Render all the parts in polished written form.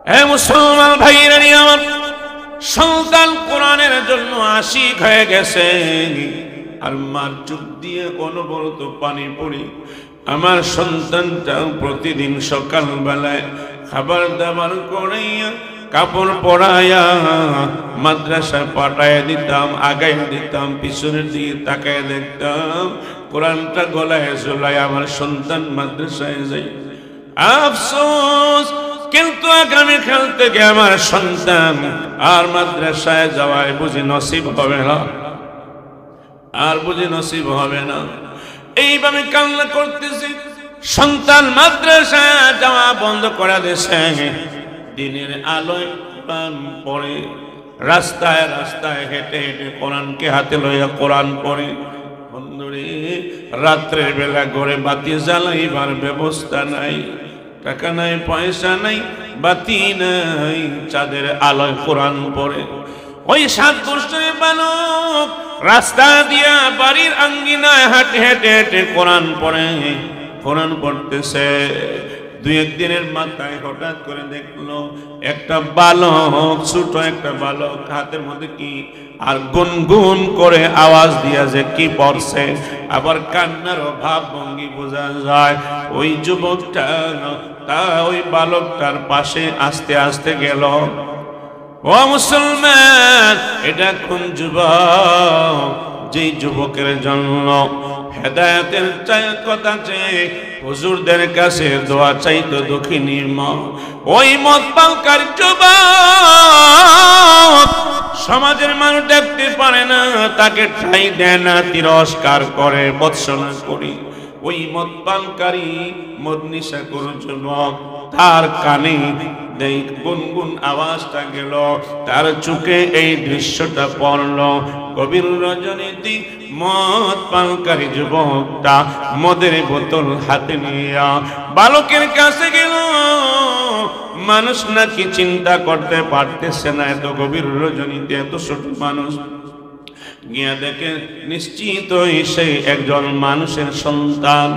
হে মুসলমান ভাইরা আমার, সন্তান কোরআনের জন্য আশিক হয়ে গেছে, আর মার চোখ দিয়ে অনবরত পানি পড়ি। আমার সন্তানটা প্রতিদিন সকালবেলায় খাবার দাবার করাইয়া কাপড় পরাইয়া মাদ্রাসায় পাঠাইয়া দিতাম, আগাইয়া দিতাম, পিছনের দিকে তাকাইয়া দেখতাম কোরআনটা গলায় ঝোলায় আমার সন্তান মাদ্রাসায় যাই। আফসোস, কিন্তু আগামীকাল থেকে আমার সন্তান আর মাদ্রাসায় যাওয়ায় বুঝি নসিব হবে না, আর বুঝি নসিব হবে না। এইভাবে কান্না করতেছি, সন্তান মাদ্রাসায় যাওয়া বন্ধ করে দিয়েছে। দিনের আলোয় কোরআন পড়ে, রাস্তায় রাস্তায় হেঁটে হেঁটে কোরআনকে হাতে লইয়া কোরআন পড়ে। বন্ধুরে, রাত্রের বেলা ঘরে বাতি জ্বালাইবার ব্যবস্থা নাই, টাকা নাই, পয়সা নাই, বাতি নাই, চাঁদের আলোয় কোরআন পড়ে। ওই 7 বছরের বালক রাস্তা দিয়া বাড়ির আঙ্গিনায় হাঁটে হেঁটে হেঁটে কোরআন পড়ে, কোরআন পড়তেছে। 2-1 দিনের মাথায় হঠাৎ করে দেখলো একটা বালক, ছোট একটা বালক, হাতের মধ্যে কি আর গুনগুন করে আওয়াজ দিয়া যে কি পড়ছে, আবার কান্নার ভাব ভঙ্গি বোঝা যায়। ওই যুবকটা তা ওই বালকটার পাশে আস্তে আস্তে গেল। ও মুসলমান, এটা কোন যুবক? যেই যুবকের জন্য হেদায়েতের কথা চেয়ে হুজুরদের কাছে দোয়া চাইতো দক্ষিণীর মা, ওই মদ পানকারী যুবক সমাজের মানুষ দেখতে পারে না, তাকে ঠাঁই দেয় না, তিরস্কার করে, ভৎসনা করি। ওই মদ পানকারী মদ নিশা করে যুবক, তার কানে গুনগুন আওয়াজটা গেল, তার চোখে এই দৃশ্যটা পড়ল। গভীর রজনীতে মদ পানকারী যুবকটা মদের বোতল হাতে নিয়ে বালকের কাছে গেল। মানুষ নাকি চিন্তা করতে পারতেছে না, এত গভীর রজনীতে এত ছোট মানুষ। গিয়া দেখে নিশ্চিত সেই একজন মানুষের সন্তান।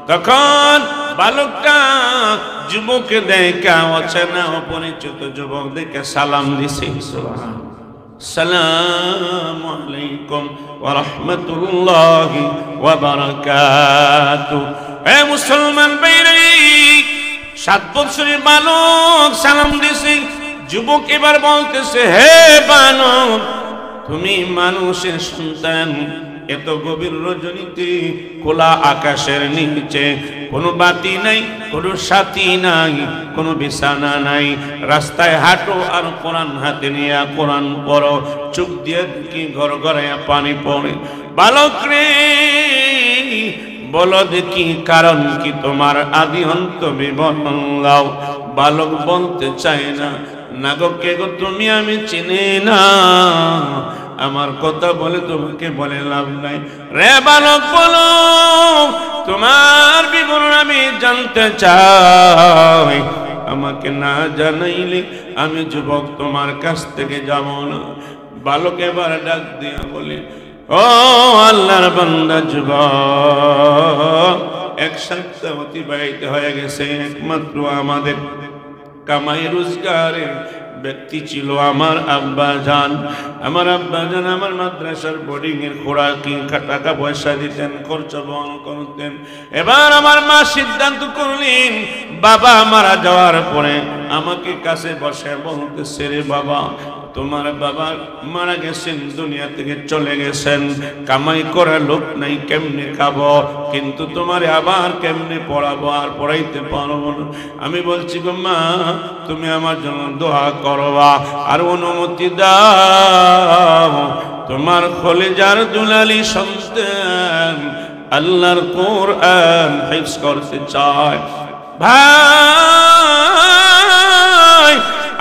তখন বালকটা যুবককে দেখে, অচেনা অপরিচিত যুবক দেখে সালাম দিছে। আসসালামু আলাইকুম ওয়া রাহমাতুল্লাহি ওয়া বারাকাতুহু। হে মুসলমান ভাইরা, 7 বছরের বালক সালাম দিছে। যুবক এবার বলতেছে, হে বালক, তুমি মানুষের সন্তান, এত গভীর রজনীতে খোলা আকাশের নিচে কোনো বাতি নাই, কোনো সাথী নাই, কোনো বিছানা নাই, রাস্তায় হাঁটো আর কোরআন হাতে নিয়ে কোরআন পড়ো, চোখ দিয়ে কি ঘর ঘরে পানি পড়ে। বালক রে, বলো দেখি কারণ কি তোমার, আদি অন্ত বিবরণ দাও। বালক বলতে চায় না, না গো কে গো তুমি, আমি চিনি না, আমার কথা বলে তোমাকে বলে লাভ নাই। রে বালক, বলো তোমার বিবরণ আমি জানতে চাই, আমাকে না জানাইলে আমি যুবক তোমার কাছ থেকে যাব না। বালক এবার ডাক দিয়া বলে, ও আল্লাহর বান্দা যুবক, 1 সপ্তাহ অতিবাহিত হয়ে গেছে, একমাত্র আমাদের কামাই রোজগারের ব্যক্তি ছিল আমার আব্বা জান। আমার আব্বা জান আমার মাদ্রাসার বোর্ডিং এর খোরাকি টাকা পয়সা দিতেন, খরচ বহন করতেন। এবার আমার মা সিদ্ধান্ত করলেন, বাবা মারা যাওয়ার পরে আমাকে কাছে বসে বলতেছে, রে বাবা, তোমার বাবা মারা গেছেন, দুনিয়া থেকে চলে গেছেন, কামাই করার লোক নাই, কেমনে খাবো, কিন্তু তোমারে আবার কেমনে পড়াবো, আর পড়াইতে পারবো না। আমি বলছি গো মা, তুমি আমার জন্য দোয়া করবা আর অনুমতি দাও, তোমার কলিজার দুলালি সন্তান আল্লাহর কোরআন হিফজ করতে চায়। ভাই,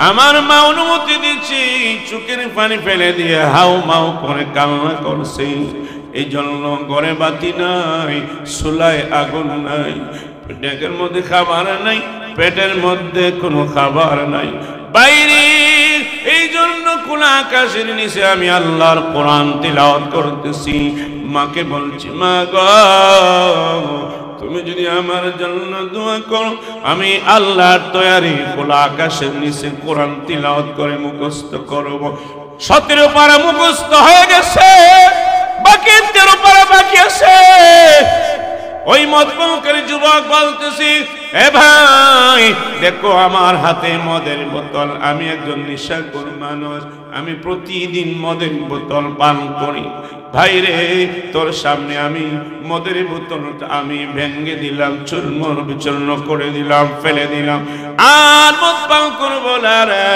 আমার মা অনুমতি দিচ্ছি, চোখের পানি ফেলে দিয়ে হাউ মাউ করে কান্না করছে। এই জন্য ঘরে বাতি নাই, চুলায় আগুন নাই, পেটের মধ্যে খাবার নাই, পেটের মধ্যে কোনো খাবার নাই, বাইরে এই জন্য খোলা আকাশের নিচে আমি আল্লাহর কোরআন তিলাওয়াত করতেছি। মাকে বলছি, মা গো, তুমি যদি আমার জন্য দোয়া করো, আমি আল্লাহর তৈরি খোলা আকাশের নিচে কোরআন তিলাওয়াত করে মুখস্থ করব। 17 পারা মুখস্থ হয়ে গেছে, বাকি 13 পারা বাকি আছে। ওই মদপানকারী যুবক বলতেছি, এ ভাই দেখো আমার হাতে মদের বোতল, আমি একজন নেশাখোর মানুষ, আমি প্রতিদিন মদের বোতল পান করি। ভাই রে, তোর সামনে আমি মদের বোতলটা আমি ভেঙে দিলাম, চূর্ণ বিচূর্ণ করে দিলাম, ফেলে দিলাম, আর মদ পান করবো না রে।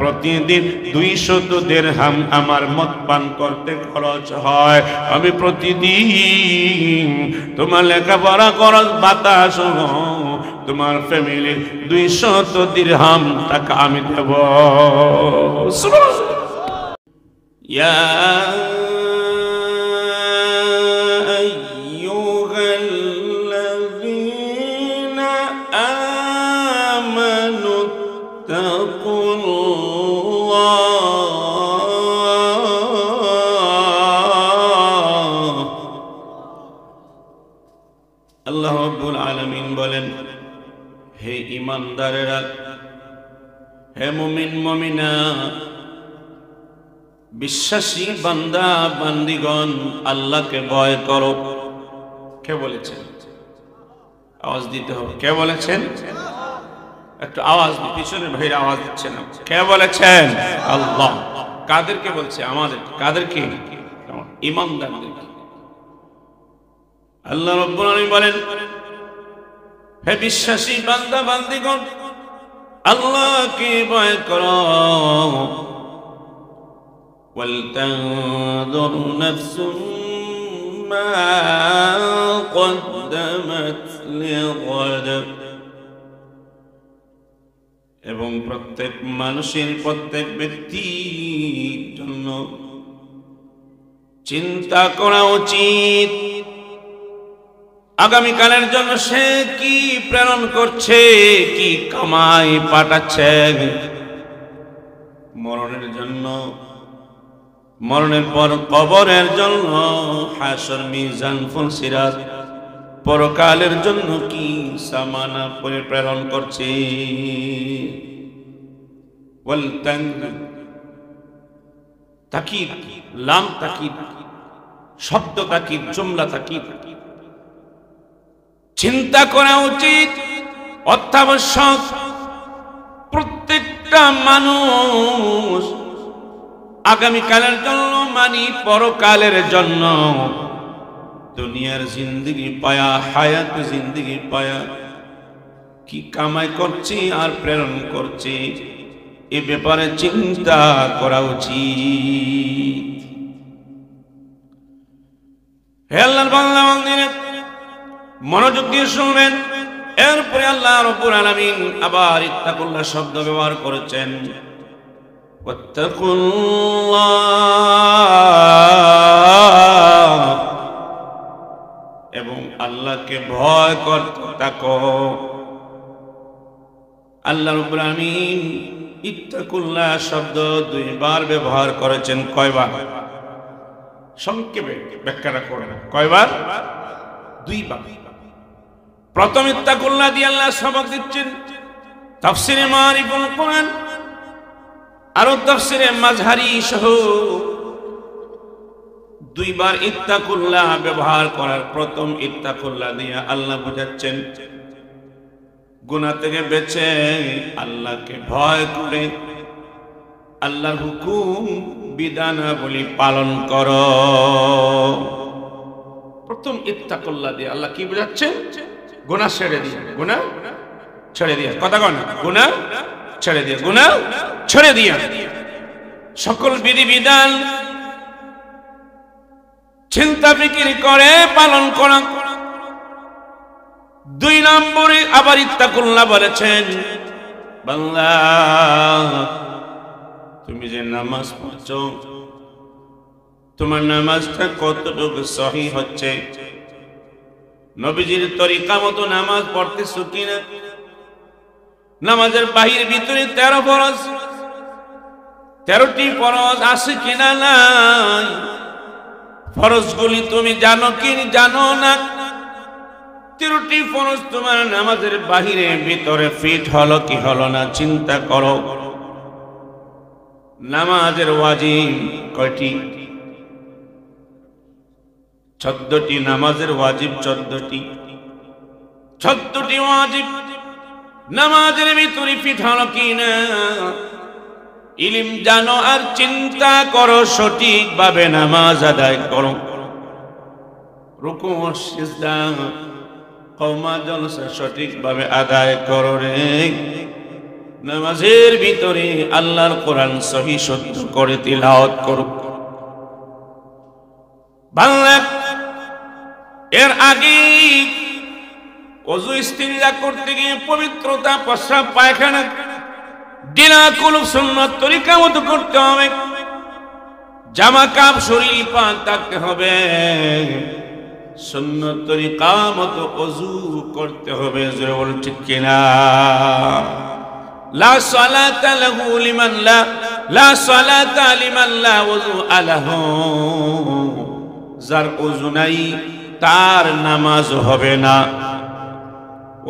প্রতিদিন 200 দিরহাম আমার মদ পান করতে খরচ হয়। আমি প্রতিদিন তোমার লেখাপড়া খরচ বাতাস, তোমার ফ্যামিলি 200 দিরহাম টাকা আমি দেব। ইয়া আইয়ুহাল্লাযীনা আমানু আল্লাহ রাব্বুল আলামিন বলেন, হে ঈমানদারেরা, হে মুমিন মুমিনা, বিশ্বাসী বান্দা বান্দিগণ, আল্লাহকে ভয় করো। কে বলেছেন? আওয়াজ দিতে হবে। কে বলেছেন? একটু আওয়াজ, পিছনের ভাইরা আওয়াজ দিচ্ছে না। কে বলেছেন? আল্লাহ। কাদেরকে বলছে? আমাদের। কাদেরকে? ঈমানদারদেরকে। আল্লাহ রাব্বুল আলামিন বলেন, হে বিশ্বাসী বান্দা বান্দিগণ, আল্লাহকে ভয় করো। ওয়ালতানজুর নাফসুম মা কদ্দামাত লিগাদ, এবং প্রত্যেক মানুষের, প্রত্যেক ব্যক্তির জন্য চিন্তা করা উচিত আগামীকালের জন্য সে কি প্রেরণ করছে, কি কামাই পাঠাচ্ছে। মরণের জন্য, মরণের পর কবরের জন্য, হাসর মিজান ফুলসিরাত, পরকালের জন্য কি সামানা করে প্রেরণ করছে। তাকিদ, লাম তাকিদ, শব্দ তাকিদ, জুমলা তাকিদ। চিন্তা করা উচিত, অত্যাবশ্যক। প্রত্যেকটা মানুষ আগামীকালের জন্য, মানে পরকালের জন্য, দুনিয়ার জিন্দেগি পায়া, হায়াত জিন্দেগি পায়া কি কামাই করছে আর প্রেরণ করছে, এ ব্যাপারে চিন্তা করা উচিত। হে আল্লাহর বান্দা বান্দিরা, মনোযোগ দিয়ে শুনবেন। এরপরে আল্লাহ রাব্বুল আলামিন আবার ইত্তাকুল্লাহ শব্দ ব্যবহার করেছেন। ওয়াত্তাকুল্লাহ, এবং আল্লাহকে ভয় করতে থাকো। আল্লাহ রাব্বুল আলামিন ইত্তাকুল্লাহ শব্দ 2 বার ব্যবহার করেছেন। কয়বার? সংক্ষেপে ব্যাখ্যাটা করেন। কয়বার? 2 বার। প্রথম ইত্তাকুল্লাহ দিয়ে আল্লাহ সবক দিচ্ছেন। তাফসিরে মারিফুল কোরআন আর তাফসিরে মাযহারি সহ 2 বার ইত্তাকুল্লাহ ব্যবহার করার প্রথম ইত্তাকুল্লাহ দিয়ে আল্লাহ বুঝাচ্ছেন, গুনাহ থেকে বেঁচে আল্লাহকে ভয় করে আল্লাহর হুকুম বিধানাবলী পালন করো। প্রথম ইত্তাকুল্লাহ দিয়ে আল্লাহ কি বুঝাচ্ছেন? গুনাহ ছেড়ে দিয়ে, গুনাহ ছেড়ে দিয়ে। কথা কন, গুনাহ ছেড়ে দিয়ে, গুনাহ ছেড়ে দিয়ে সকল বিধিবিধান চিন্তা ফিকির করে পালন করা। 2 নম্বরে আবার ইত্তাকুল্লাহ বলেছেন, বান্দা তুমি যে নামাজ পড়ছো, তোমার নামাজটা কতটুকু সহি হচ্ছে, নবীজির তরিকা মতো নামাজ পড়তেছো কিনা, নামাজের বাহির ভিতরে 13 ফরজ, 13টি ফরজ আছে কিনা নাই, ফরজগুলি তুমি জানো কি জানো না, 13টি ফরজ তোমার নামাজের বাহিরে ভিতরে ফিট হলো কি হলো না চিন্তা করো। নামাজের ওয়াজিব কয়টি? 14টি। নামাজের ওয়াজিব 14টি। 14টি ওয়াজিব নামাজের ভিতরে ফিট হলো কি না ইলম জানো আর চিন্তা করো, সঠিকভাবে নামাজ আদায় করো। রুকু সিজদা কওমা জলসা সঠিকভাবে আদায় করো রে। নামাজের ভিতরে আল্লাহর কোরআন সহি শুদ্ধ করে তিলাওয়াত করো। বাংলা এর আগে ওযু ইস্তিনজা করতে গিয়ে পবিত্রতা, প্রস্রাব, পায়খানা, ডিলা কুলুপ সুন্নাত তরিকা মতো করতে হবে। জামা কাপ শরীর পাক থাকতে হবে, সুন্নাত তরিকা মতো ওযু করতে হবে। জোরে বল ঠিক কিনা? লা সালাতা লাহু লিমান লা সালাতা লিমান লা ওযু আলাহু। যার ওযু নাই তার নামাজ হবে না।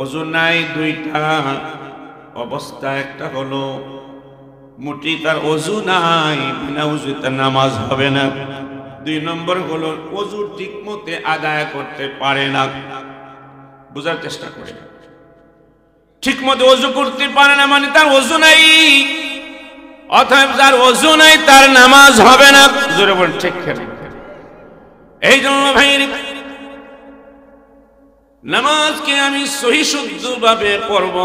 ওযু নাই দুইটা অবস্থা, একটা হলো মুটি তার ওযু নাই, বিনা ওযুতে নামাজ হবে না। 2 নম্বর হলো ওযু ঠিক মতে আদায় করতে পারে না। বুঝার চেষ্টা করে, ঠিক মতো ওযু করতে পারে না মানে তার ওযু নাই। অতএব যার ওযু নাই তার নামাজ হবে না। জোরে বল ঠিক কিনা? এই জন্য ভাই নামাজকে আমি সহি শুদ্ধভাবে পড়ব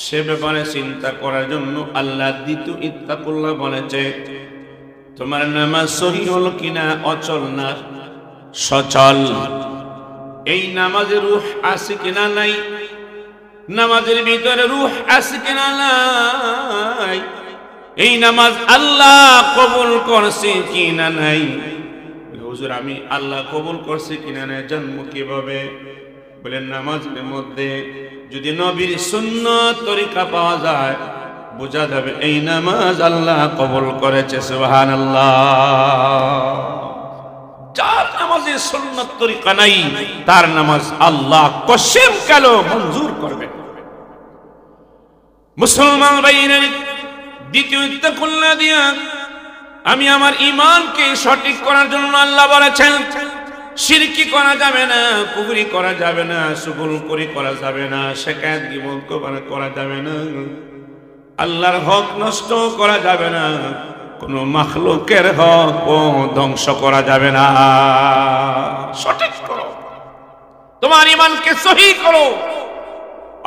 সে ব্যাপারে চিন্তা করার জন্য আল্লাহ দ্বিতীয় ইত্তাকুল্লাহ বলেছে। তোমার নামাজ সহি হলো কিনা, অচল না সচল, এই নামাজে রূহ আছে কিনা নাই, নামাজের ভিতরে রূহ আছে কিনা নাই, এই নামাজ আল্লাহ কবুল করছে কিনা নাই। হুজুর আমি আল্লাহ কবুল করছে কিনা নাই জানবো কিভাবে? বলেন নামাজের মধ্যে যদি নবীর সুন্নাত তরিকা পাওয়া যায় বোঝা যাবে এই নামাজ আল্লাহ কবুল করেছে। সুবহানাল্লাহ। যার নামাজে সুন্নাত তরিকা নাই তার নামাজ আল্লাহ কসম কালো মঞ্জুর করবে। মুসলমান ভাইরা, দ্বিতীয় ইত্তাকুল্লাহ দিয়া আমি আমার ঈমানকে সঠিক করার জন্য আল্লাহ বলেছেন শিরকি করা যাবে না, কুফরি করা যাবে না, সুগুলখুরি করা যাবে না, শিকায়াত গীবত করা যাবে না, আল্লাহর হক নষ্ট করা যাবে না, কোন মাখলুকের হক ধ্বংস করা যাবে না। সঠিক করো, তোমার ঈমানকে সহি করো।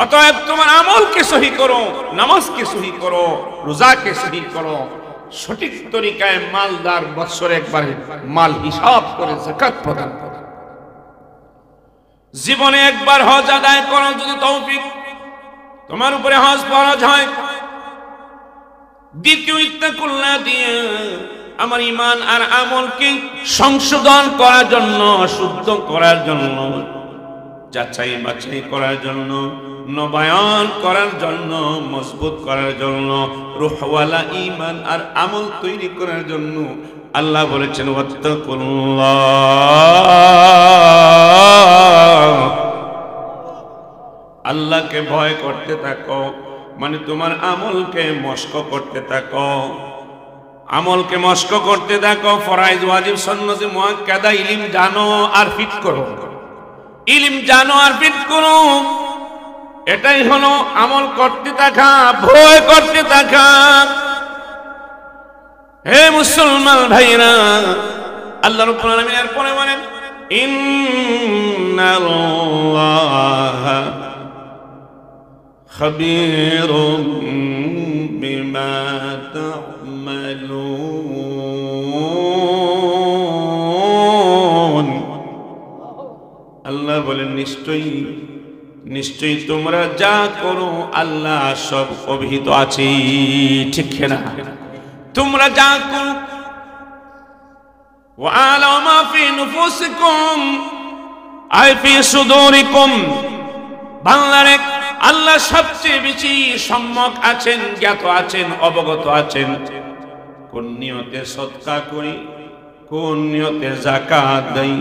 অতএব তোমার আমলকে সহি করো, নামাজকে সহি করো, রোজাকে সহি করো, সঠিক তরিকায় মালদার বছরে একবার মাল হিসাব করে যাকাত প্রদান করো। জীবনে একবার হজ আদায় করো যদি তৌফিক তোমার উপরে হজ ফরজ হয়। দ্বিতীয় ইত্তাকুল্লাহ দিয়ে আমার ঈমান আর আমলকে সংশোধন করার জন্য, শুদ্ধ করার জন্য, যাচাই বাছাই করার জন্য, নবায়ন করার জন্য, মজবুত করার জন্য, রূহওয়ালা ঈমান আর আমল তৈরি করার জন্য আল্লাহ বলেছেন ওয়াত্তাকুল্লাহ। আল্লাহকে ভয় করতে থাকো, মানে তোমার আমলকে মশক করতে থাকো, আমলকে মশক করতে থাকো। ফরাইজ ওয়াজিব সুন্নাত মুআক্কাদা ইলম জানো আর ফিট করো, ইলম জানো আর ফিট করো। এটাই হলো আমল করতে থাকা, ভয় করতে থাকা। হে মুসলমান ভাইরা, আল্লাহ রাব্বুল আলামিন এর পরে বলেন ইন্নাল্লাহা খাবীরুম বিমা তা'মালুন। আল্লাহ বলেন নিশ্চয়ই নিশ্চয়ই তোমরা যা করো আল্লাহ সব অবহিত আছে। ঠিক না? তোমরা যা করো ওয়া'আলামু মা ফি নুফুসিকুম আই ফি সুদুরিকুম। বাংলারে আল্লাহ সবচেয়ে বেশি সম্যক আছেন, জ্ঞাত আছেন, অবগত আছেন। কোন নিয়তে সদকা করি, কোন নিয়তে যাকাত দেই,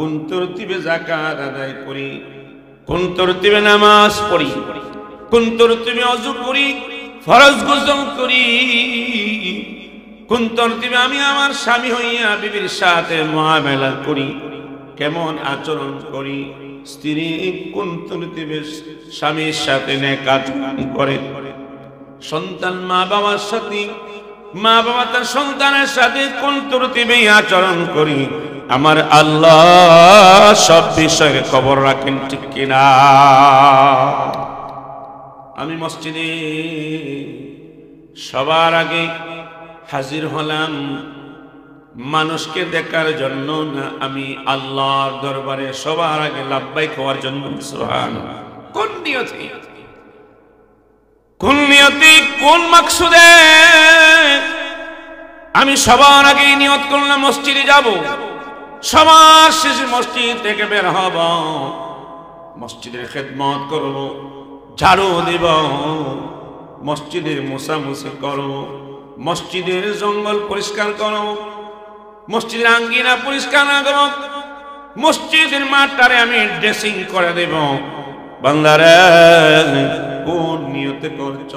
কোন তরতিবে যাকাত আদায় করি, কোন তরতিবে নামাজ পড়ি, কোন তরতিবে ওযু করি, ফরজ গোসল করি, কোন তরতিবে আমি আমার স্বামী হইয়া বিবির সাথে মুআমালা করি, কেমন আচরণ করি, স্ত্রী কোন তরতিবে স্বামীর সাথে নেক আচরণ করে, সন্তান মা বাবার সাথে, মা বাবা তার সন্তানের সাথে কোন তরতিবে আচরণ করি, আমার আল্লাহ সব বিষয়ে খবর রাখেন, ঠিক কিনা? আমি মসজিদে সবার আগে হাজির হলাম মানুষকে দেখার জন্য না, আমি আল্লাহর দরবারে সবার আগে লাব্বাইক হওয়ার জন্য। সুবহানাল্লাহ। কোন নিয়তে, কোন নিয়তে, কোন মাকসুদে আমি সবার আগে নিয়ত করলাম মসজিদে যাব, সবার শেষে মসজিদ থেকে বের হব, মসজিদের খেদমত করব, ঝাড়ু দিব, মসজিদের মোছামুছি করব, মসজিদের জঙ্গল পরিষ্কার করব, মসজিদের আঙ্গিনা পরিষ্কার করব, মসজিদের মাঠটারে আমি ড্রেসিং করে দেব। বান্দারে কোন নিয়তে করছ?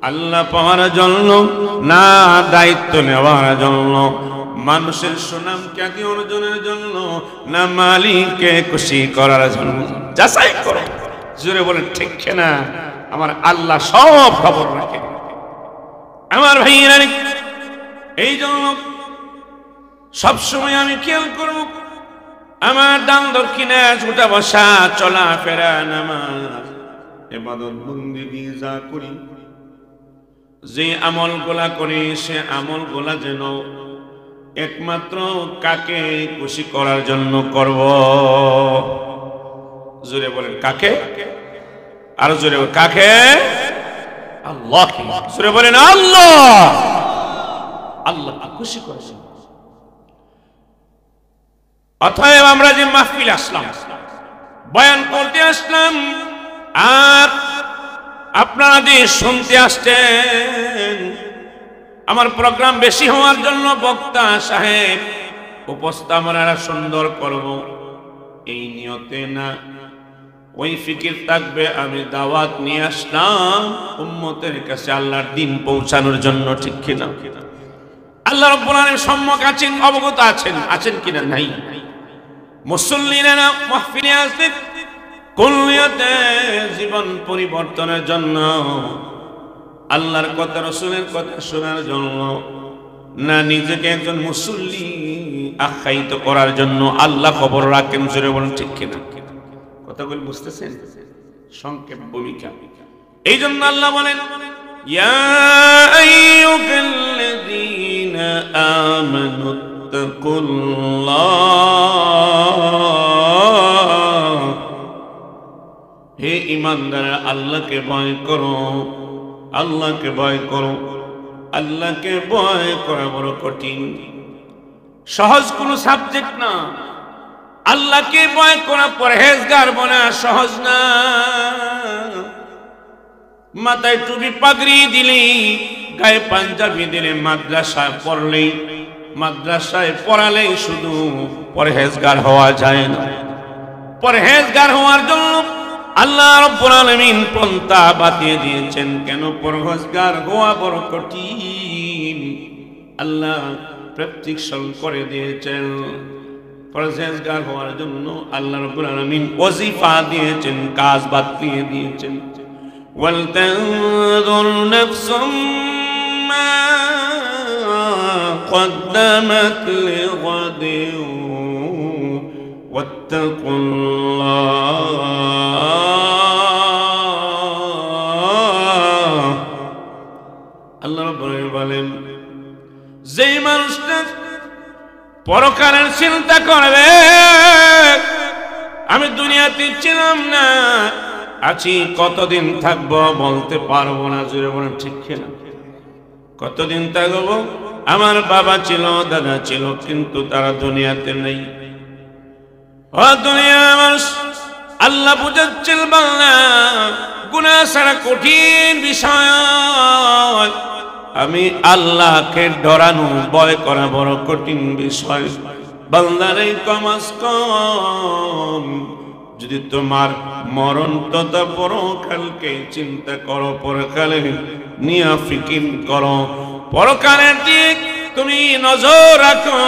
আল্লাহ পাওয়ার জন্য না দায়িত্ব নেওয়ার জন্য, মানুষের সুনাম খ্যাতি অর্জনের জন্য না মালিককে খুশি করার জন্য? যাচাই করো। জোরে বলেন ঠিক না? আমার আল্লাহ সব খবর রাখে। আমার ভাইয়েরা, এই জন্য সবসময় আমি খেয়াল করব আমার ডান দক্ষিণে ছোটা বসা, চলা ফেরা, নামাজ, ইবাদত বন্দেগী যা করি, যে আমল গোলা করি, সে আমল গোলা যেন একমাত্র কাকে খুশি করার জন্য করব। জোরে বলেন কাকে? আরো জোরে বলেন কাকে? আল্লাহকে। জোরে বলেন আল্লাহ। আল্লাহ খুশি করেছেন। অতএব আমরা যে মাহফিল আসলাম, বয়ান করতে আসলাম, আর আপনারা যে শুনতে আসছেন, আমার প্রোগ্রাম বেশি হওয়ার জন্য বক্তা সাহেব উপস্থাপনাটা সুন্দর করব এই নিয়তে না, ওই ফিকির থাকবে আমি দাওয়াত নিয়ে আসলাম উম্মতের কাছে আল্লাহর দ্বীন পৌঁছানোর জন্য, ঠিক কিনা? আল্লাহ রাব্বুল আলামিন সম্মুখ আছেন, অবগত আছেন, আছেন কিনা? নাই। মুসল্লিরা মাহফিলে আসেন কোন নিয়তে? জীবন পরিবর্তনের জন্য, আল্লাহর কথা রাসূলের কথা শোনার জন্য, না নিজেকে একজন মুসল্লি আখ্যায়িত করার জন্য? আল্লাহ খবর রাখেন। জোরে বলেন ঠিক কিনা? কথাগুলো বুঝতেছেন? সংক্ষেপ ভূমিকা। এই জন্য আল্লাহ বলেন, ইয়া আইয়ুহাল্লাযীনা আমানুত্তাকুল্লাহ, হে ঈমানদাররা আল্লাহকে ভয় করো, আল্লাহকে ভয় করো। আল্লাহকে ভয় করা বড় কঠিন, সহজ কোন সাবজেক্ট না। আল্লাহকে ভয় করা পরহেজগার বনা সহজ না। মাথায় টুপি পাগড়ি দিলি, গায়ে পাঞ্জাবি দিলে, মাদ্রাসায় পড়লেই, মাদ্রাসায় পড়ালেই শুধু পরহেজগার হওয়া যায় না। পরহেজগার হওয়ার জন্য আল্লাহ রাব্বুল আলামিন পন্থা বাতিয়ে দিয়েছেন। কেন? পরহেজগার হওয়া বড় কঠিন, আল্লাহ প্র্যাকটিক্যাল করে দিয়েছেন। পরহেজগার হওয়ার জন্য আল্লাহ রাব্বুল আলামিন ওয়াজিফা দিয়েছেন, কাজ বাতিয়ে দিয়েছেন। ওয়ালতানজুর নাফসুম মা قدمت لغد واتقوا الله আল্লাহ রাব্বুল আলামিন বলেন, যেই মানুষটা পরকালের চিন্তা করবে, আমি দুনিয়াতে ছিলাম না, আছি, কতদিন থাকবো বলতে পারবো না। জোরে বলেন ঠিক কিনা? কতদিন থাকবো? আমার বাবা ছিল, দাদা ছিল, কিন্তু তারা দুনিয়াতে নেই। ও দুনিয়ার মানুষ, আল্লাহ বুঝাচ্ছিল বাংলা গুনাহ ছাড়া কঠিন বিষয়, আমি আল্লাহকে ডরানো, ভয় করা বড় কঠিন বিষয়। বান্দারে কমাস কম যদি তোমার মরণ তথা পরকালকে চিন্তা করো, পরকালে নিয়ে ফিকির করো, পরকালের দিক তুমি নজর রাখো,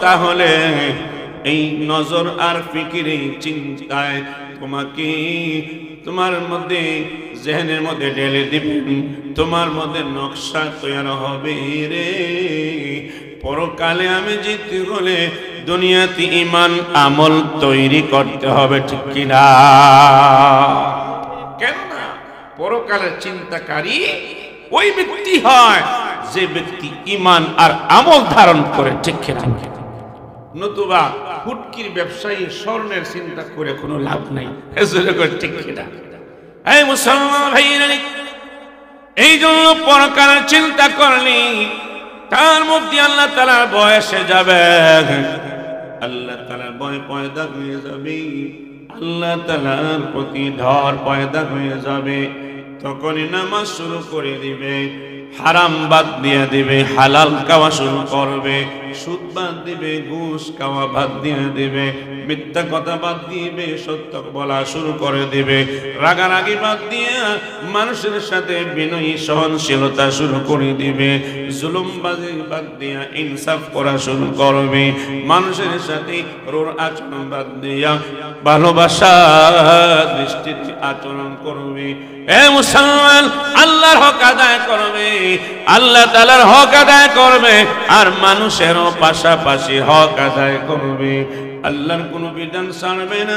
তাহলে এই নজর আর ফিকিরে চিন্তায় তোমাকে তোমার মধ্যে জেহেনের মধ্যে ঢেলে দিবেন, তোমার মধ্যে নকশা তৈরি হবে রে। পরকালে আমি যেতে হলে দুনিয়াতে ঈমান আমল তৈরি করতে হবে, ঠিক কিনা? কেন না? পরকালের চিন্তাকারী ওই ব্যক্তি হয় যে ব্যক্তি ঈমান আর আমল ধারণ করে, ঠিক কিনা? নতুবা ফুটকির ব্যবসায়ী স্বর্ণের চিন্তা করে কোনো লাভ নাই, ঠিক কিনা? এই মুসলমান ভাইরা, এই জন্য পরকালের চিন্তা করলে তার মধ্যে আল্লাহ তাআলার ভয় এসে যাবে, আল্লাহ তাআলার ভয় পয়দা হয়ে যাবে, আল্লাহ তাআলার প্রতি ডর পয়দা হয়ে যাবে। তখনই নামাজ শুরু করে দিবে, হারাম বাদ দিয়ে দিবে, হালাল খাওয়া শুরু করবে, সুদ বাদ দিবে, ঘুষ খাওয়া বাদ দিয়ে দিবে, মিথ্যা কথা বাদ দিবে, সত্য বলা শুরু করে দিবে, রাগারাগি বাদ দিয়ে মানুষের সাথে বিনয়ী সহনশীলতা শুরু করে দিবে, জুলুমবাজি বাদ দিয়ে ইনসাফ করা শুরু করবে, মানুষের সাথে রোর আচরণ বাদ দিয়া ভালোবাসা দৃষ্টির আচরণ করবে। এ মুসলমান, আল্লাহর হক আদায় করবে, আল্লাহ তাআলার হক আদায় করবে, আর মানুষেরও পাশাপাশি হক আদায় করবে। আল্লাহর কোনো বিধান ছাড়বে না,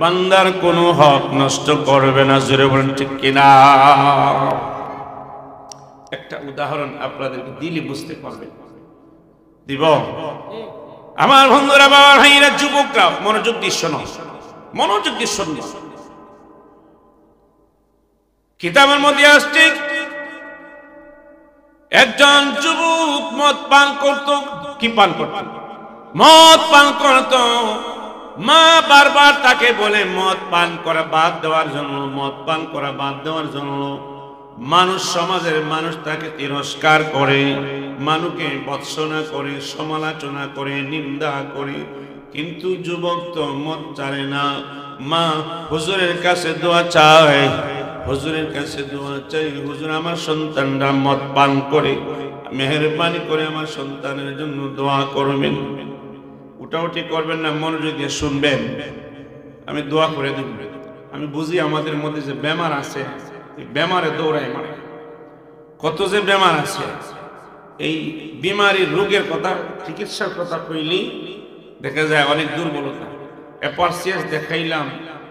বান্দার কোনো হক নষ্ট করবে না। জোরে বলেন ঠিক কিনা? একটা উদাহরণ আপনাদেরকে দিলে বুঝতে পারবেন। দিব? আমার বন্ধুরা, বাবা ভাইরা, যুবকরা, মনোযোগ দিয়ে শোনো, মনোযোগ দিয়ে শোনো। কিতাবের মধ্যে আসছে একজন যুবক মদ পান করত। কি পান করত? মদ পান করত। মা বারবার তাকে বলে মদ পান করা বাদ দেওয়ার জন্য, মদ পান করা বাদ দেওয়ার জন্য। মানুষ, সমাজের মানুষ তাকে তিরস্কার করে, মানুষকে ভৎসনা করে, সমালোচনা করে, নিন্দা করে, কিন্তু যুবক তো মদ ছাড়ে না। মা হুজুরের কাছে দোয়া চায়, হুজুরের কাছে দোয়া চাই, হুজুর আমার সন্তানরা মদ পান করে, মেহেরবানি করে আমার সন্তানের জন্য দোয়া করবেন। উঠাউঠি করবেন না, মনোযোগ দিয়ে শুনবেন, আমি দোয়া করে দেব। আমি বুঝি আমাদের মধ্যে যে বেমার আছে, এই বেমারে দৌড়ায় মানে কত যে বেমার আছে। এই বিমারির রোগের কথা, চিকিৎসার কথা কইলি দেখা যায় অনেক দুর্বলতা। অ্যাপারসিয়াস দেখাইলাম,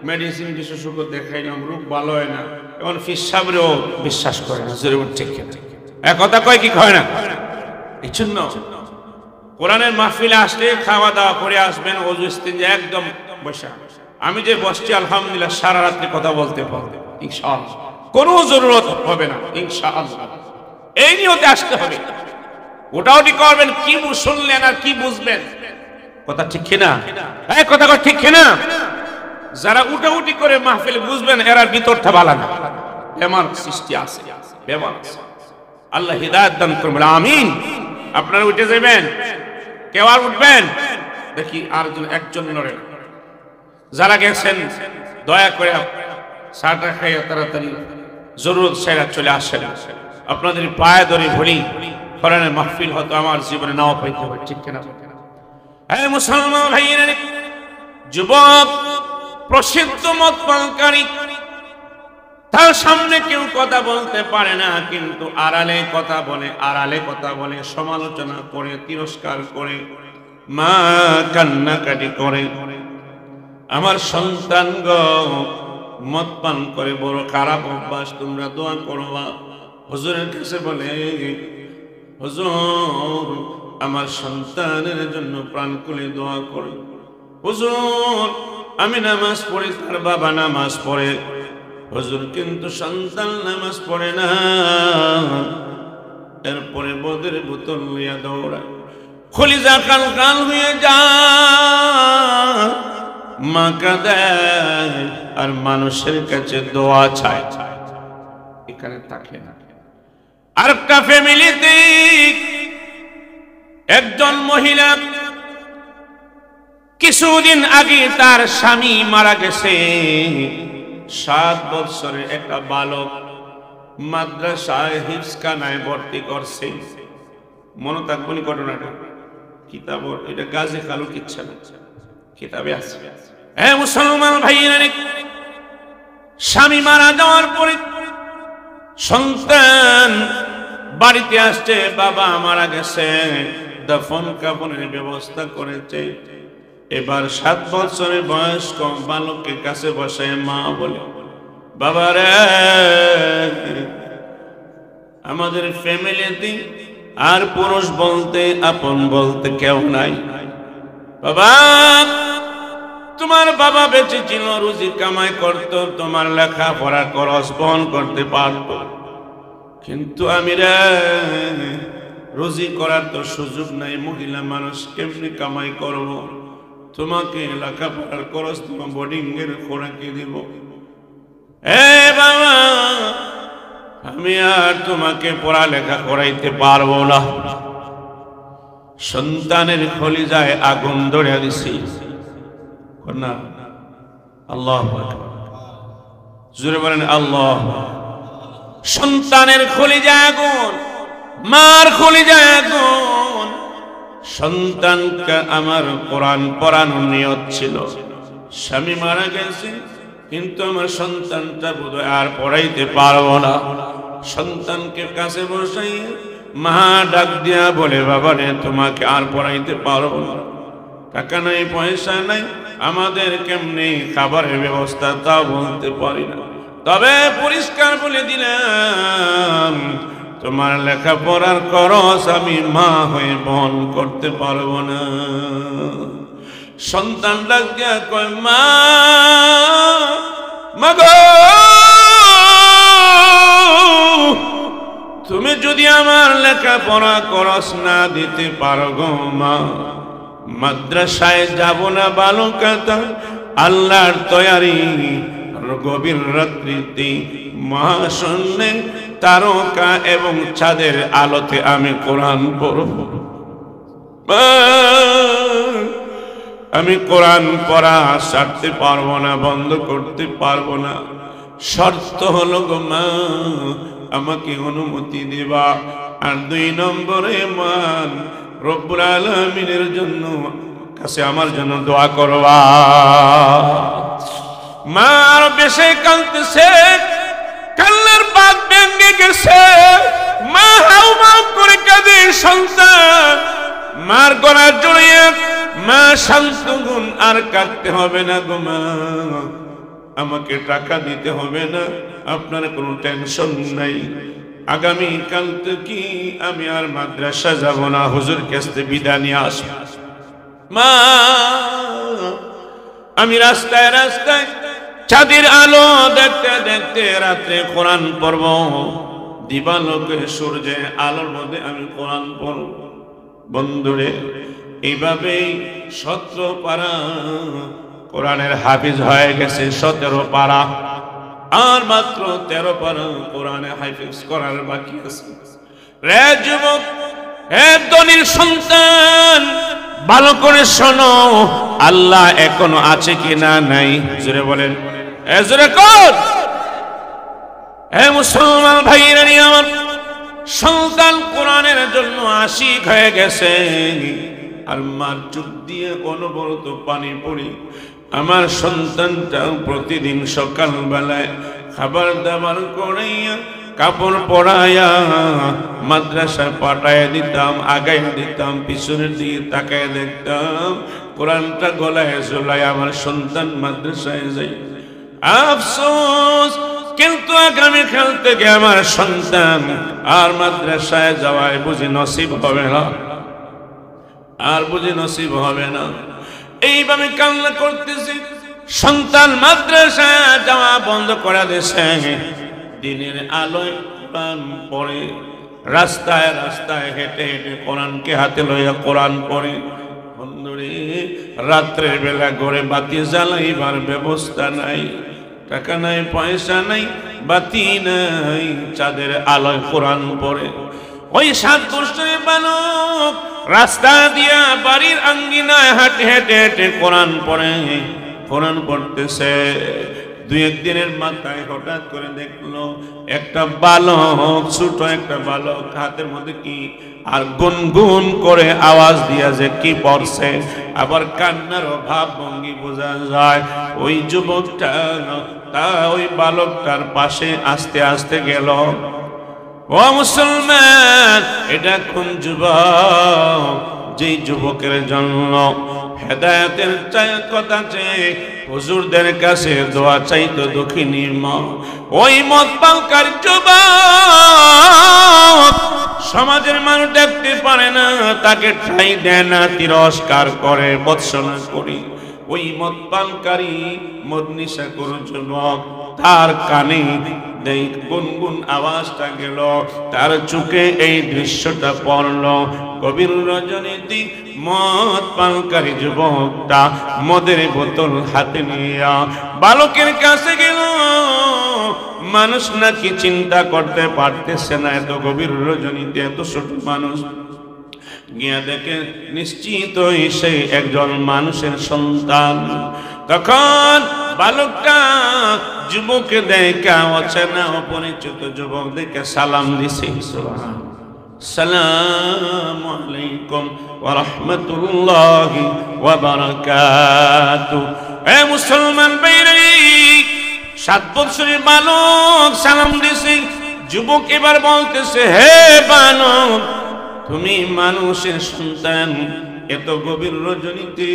মেডিসিন বিশেষজ্ঞ দেখাইলাম, রোগ ভালো হয় না, এখন ফিসাবরেও বিশ্বাস করে না। ঠিক এক কথা কয় কি হয় না? এই জন্য কোরআনের মাহফিলে আসলে খাওয়া দাওয়া করে আসবেন, ওযু ইস্তিনজা একদম বসা। আমি যে বসছি আলহামদুলিল্লাহ সারা রাত্রি কথা বলতে পারবো ইনশাআল্লাহ, কোনো জরুরত হবে না ইনশাআল্লাহ। এই নিয়তে আসতে হবে। ওটাওটি করবেন, কি শুনলেন আর কি বুঝবেন, কথা ঠিক কিনা? এই কথা ঠিক কিনা? যারা উঠাউটি করে মাহফিল বুঝবেন, এরার ভিতরটা ভালো না, বেমার সৃষ্টি আছে, বেমার আছে। আল্লাহ হিদায়াত দান করবেন, আমিন। আপনারা উঠে যাবেন, কেউ আর উঠবেন দেখি আর একজন নড়ে। যারা গেছেন দয়া করে চাটা খাইয়া তাড়াতাড়ি জরুরত সেরা চলে আসেন। আপনাদের পায়ে ধরে বলি, কোরআনের মাহফিল হয়তো আমার জীবনে নাও পাইতে পারে, ঠিক কিনা? হ্যাঁ মুসলমান ভাইয়েরা, যুবক প্রসিদ্ধ মদ পানকারী, তার সামনে কেউ কথা বলতে পারে না, কিন্তু আড়ালে কথা বলে, আড়ালে কথা বলে, সমালোচনা করে, তিরস্কার করে, মা কান্নাকাটি করে। আমার সন্তান গো, মদ পান করে বড় খারাপ অভ্যাস, তোমরা দোয়া করবা। হুজুরের কাছে বলে, হুজুর আমার সন্তানের জন্য প্রাণ খুলে দোয়া করে। হুজুর আমি নামাজ পড়ি, তার বাবা নামাজ পড়ে, হুজুর কিন্তু সন্তান নামাজ পড়ে না। এরপরে মদের বোতল লইয়া দৌড়ায়, খলিজা কাল কাল হয়ে যায়, মা কাঁদায় আর মানুষের কাছে দোয়া চায়। এখানে থাকে না। আরেকটা ফ্যামিলিতে একজন মহিলা কিছুদিন আগে তার স্বামী মারা গেছে। 7 বছরের একটা বালক মাদ্রাসায় হিফজখানায় ভর্তি করছে। মনে থাকবেন ঘটনাটা, কিতাব এটা গাজী খালু কিচ্ছা কিতাবে আছে। হ্যাঁ মুসলমান ভাইয়েরা, স্বামী মারা যাওয়ার পরে সন্তান বাড়িতে আসছে, বাবা মারা গেছে, দাফন কাফনের ব্যবস্থা করেছে। এবার 7 বছরের বয়স্ক বালকের কাছে বসে মা বলে, বাবা রে, আমাদের ফ্যামিলিতে আর পুরুষ বলতে আপন বলতে কেউ নাই। বাবা, তোমার বাবা বেঁচে ছিল, রুজি কামাই করতো, তোমার লেখাপড়া খরচ বহন করতে পারত, কিন্তু আমি রে, রুজি করার তো সুযোগ নাই। মহিলা মানুষ কেমনি কামাই করব? তোমাকে লেখাপড়ার খরচ তোমার বোর্ডিং এর খোরাকি দিব। এ বাবা, আমি আর তোমাকে পড়ালেখা করাইতে পারবো না। সন্তানের কলিজায় আগুন ধরে দিছি না। আল্লাহু আকবার, জোরে বলেন আল্লাহ। সন্তানের কলিজায় আগুন, মার কলিজায় আগুন। সন্তানকে আমার কোরআন পড়ানোর নিয়ত ছিল, স্বামী মারা গেছে, কিন্তু আমার সন্তানটা বোধহয় আর পড়াইতে পারবো না। সন্তানকে কাছে বসাই মা ডাক দিয়া বলে, বাবা রে, তোমাকে আর পড়াইতে পারবো না, টাকা নাই পয়সা নাই, আমাদের কেমনে খাবারের ব্যবস্থা তা বলতে পারি না, তবে পরিষ্কার বলে দিলাম, তোমার লেখাপড়ার খরচ আমি মা হয়ে বহন করতে পারবো না। সন্তান ডাক দিয়া কয়, মা, মাগো, তুমি যদি আমার লেখাপড়া খরচ না দিতে পারো গো মা, মাদ্রাসায় যাব না বালকাতা, আল্লাহর তৈয়ারি গভীর রাত্রিতে মহাশূন্যে তারকা এবং চাঁদের আলোতে আমি কোরআন পড়ব। আমি কোরআন পড়া ছাড়তে পারবো না, বন্ধ করতে পারবো না। শর্ত হলো গো মা, আমাকে অনুমতি দিবা। আর 2 নম্বরে মান রব্বুল আলামিনের জন্য কাছে আমার জন্য দোয়া করবা। মার বেশে কাঁদতেছে, কান্নার বাঁধ ভেঙে গেছে, মা হাউমাউ করে কাঁদে। সন্তান মার গলা জড়িয়ে, মা শান্ত গুণ, আর কাঁদতে হবে না গো মা, আমাকে টাকা দিতে হবে না, আপনার কোনো টেনশন নাই, আগামী কাল থেকে আমি আর মাদ্রাসা যাব না, হুজুর কাছে বিদায় নিয়ে আসব। মা, আমি রাস্তায় রাস্তায় চাঁদের আলো দেখতে দেখতে রাত্রে কোরআন পড়ব, দিবালোকে সূর্যের আলোর মধ্যে আমি কোরআন পড়ব। বন্ধুরে, এইভাবেই 17 পারা কোরআনের হাফিজ হয়ে গেছে। 17 পারা, আর মাত্র 13 পারা কোরআনে হাফিজ করার বাকি আছে। রে যুবক, হে ধনীর সন্তান, ভালো করে শোনো, আল্লাহ এখনো আছে কিনা নাই, জোরে বলেন, জোরে কর। হে মুসলমান ভাইরা, আমার সন্তান কোরআনের জন্য আশিক হয়ে গেছে, আর মার চোখ দিয়ে অনবরত পানি পড়ে। আমার সন্তানটা প্রতিদিন সকালবেলায় খাবার দাবার করাইয়া, কাপড় পরাইয়া মাদ্রাসায় পাঠাইয়া দিতাম, আগাইয়া দিতাম, পিছনের দিকে তাকায় দেখতাম, কোরআনটা গলায় ঝোলায় আমার সন্তান মাদ্রাসায় যাই। আফসোস, কিন্তু আগামীকাল থেকে আমার সন্তান আর মাদ্রাসায় যাওয়ায় বুঝি নসিব হবে না, আর বুঝি নসিব হবে না। এইভাবে কান্না করতেছি, সন্তান মাদ্রাসায় যাওয়া বন্ধ করে দিয়েছে। দিনের আলোয় কোরআন পড়ে, রাস্তায় রাস্তায় হেঁটে হেঁটে কোরআনকে হাতে লইয়া কোরআন পড়ে। বন্ধুরে, রাত্রের বেলা ঘরে বাতি জ্বালাইবার ব্যবস্থা নাই, টাকা নাই পয়সা নাই, বাতি নাই, চাঁদের আলোয় কোরআন পড়ে। ওই 7 বছরের বালক রাস্তা দিয়া বাড়ির আঙ্গিনায় হাঁটে হেঁটে হেঁটে কোরআন পড়ে, কোরআন পড়তেছে। 2-1 দিনের মাথায় হঠাৎ করে দেখলো একটা বালক, ছোট একটা বালক, হাতের মধ্যে কি আর গুনগুন করে আওয়াজ দিয়া যে কি পড়ছে, আবার কান্নার ভাব ভঙ্গি বোঝা যায়। ওই যুবকটা ওই বালকটার পাশে আস্তে আস্তে গেল। ও মুসলমান, এটা কোন যুবক? যেই যুবকের জন্য হেদায়েতের কথা চেয়ে হুজুরদের কাছে দোয়া চাইতো দক্ষিণী মা, ওই মদ পানকার যুবক সমাজের মানুষ দেখতে পারে না, তাকে ঠাঁই দেয় না, তিরস্কার করে, ভৎসনা করি। ওই মদ পানকারী মদ নেশা করে যুবক, তার কানে এই গুনগুন আওয়াজটা গেল, তার চোখে এই দৃশ্যটা পড়ল। গভীর রজনীতে মদ পানকারী যুবকটা মদের বোতল হাতে নিয়ে বালকের কাছে গেল। মানুষ নাকি চিন্তা করতে পারতেছে না, এত গভীর রজনীতে এত ছোট মানুষ। গিয়া দেখে নিশ্চিতই সে একজন মানুষের সন্তান। তখন বালকটা যুবককে দেখা অচেনা অপরিচিত যুবক দেখে সালাম দিছে। আসসালামু আলাইকুম ওয়া রাহমাতুল্লাহি ওয়া বারাকাতুহু। এ মুসলমান ভাইরা, 7 বছরের বালক সালাম দিছে। যুবক এবার বলতেছে, হে বালক, তুমি মানুষের সন্তান। এত গভীর রজনীতে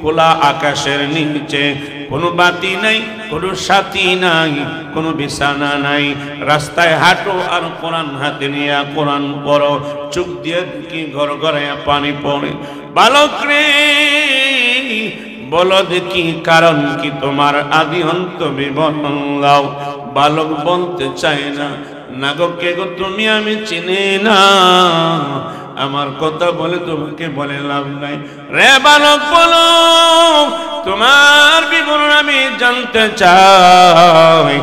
খোলা আকাশের নিচে কোনো বাতি নাই, কোনো সাথী নাই, কোনো বিছানা নাই, রাস্তায় হাঁটো আর কোরআন হাতে নিয়ে কোরআন পড়ো। চোখ দিয়ে কি ঘর ঘরাইয়া পানি পড়ে। বালক রে, বলো দেখি কারণ কি তোমার, আদি অন্ত বিবরণ দাও। বালক বলতে চায় না, না গো কে গো তুমি, আমি চিনি না, আমার কথা বলে তোমাকে বলে লাভ নাই। রে বালক, বলো তোমার বিবরণ আমি জানতে চাই।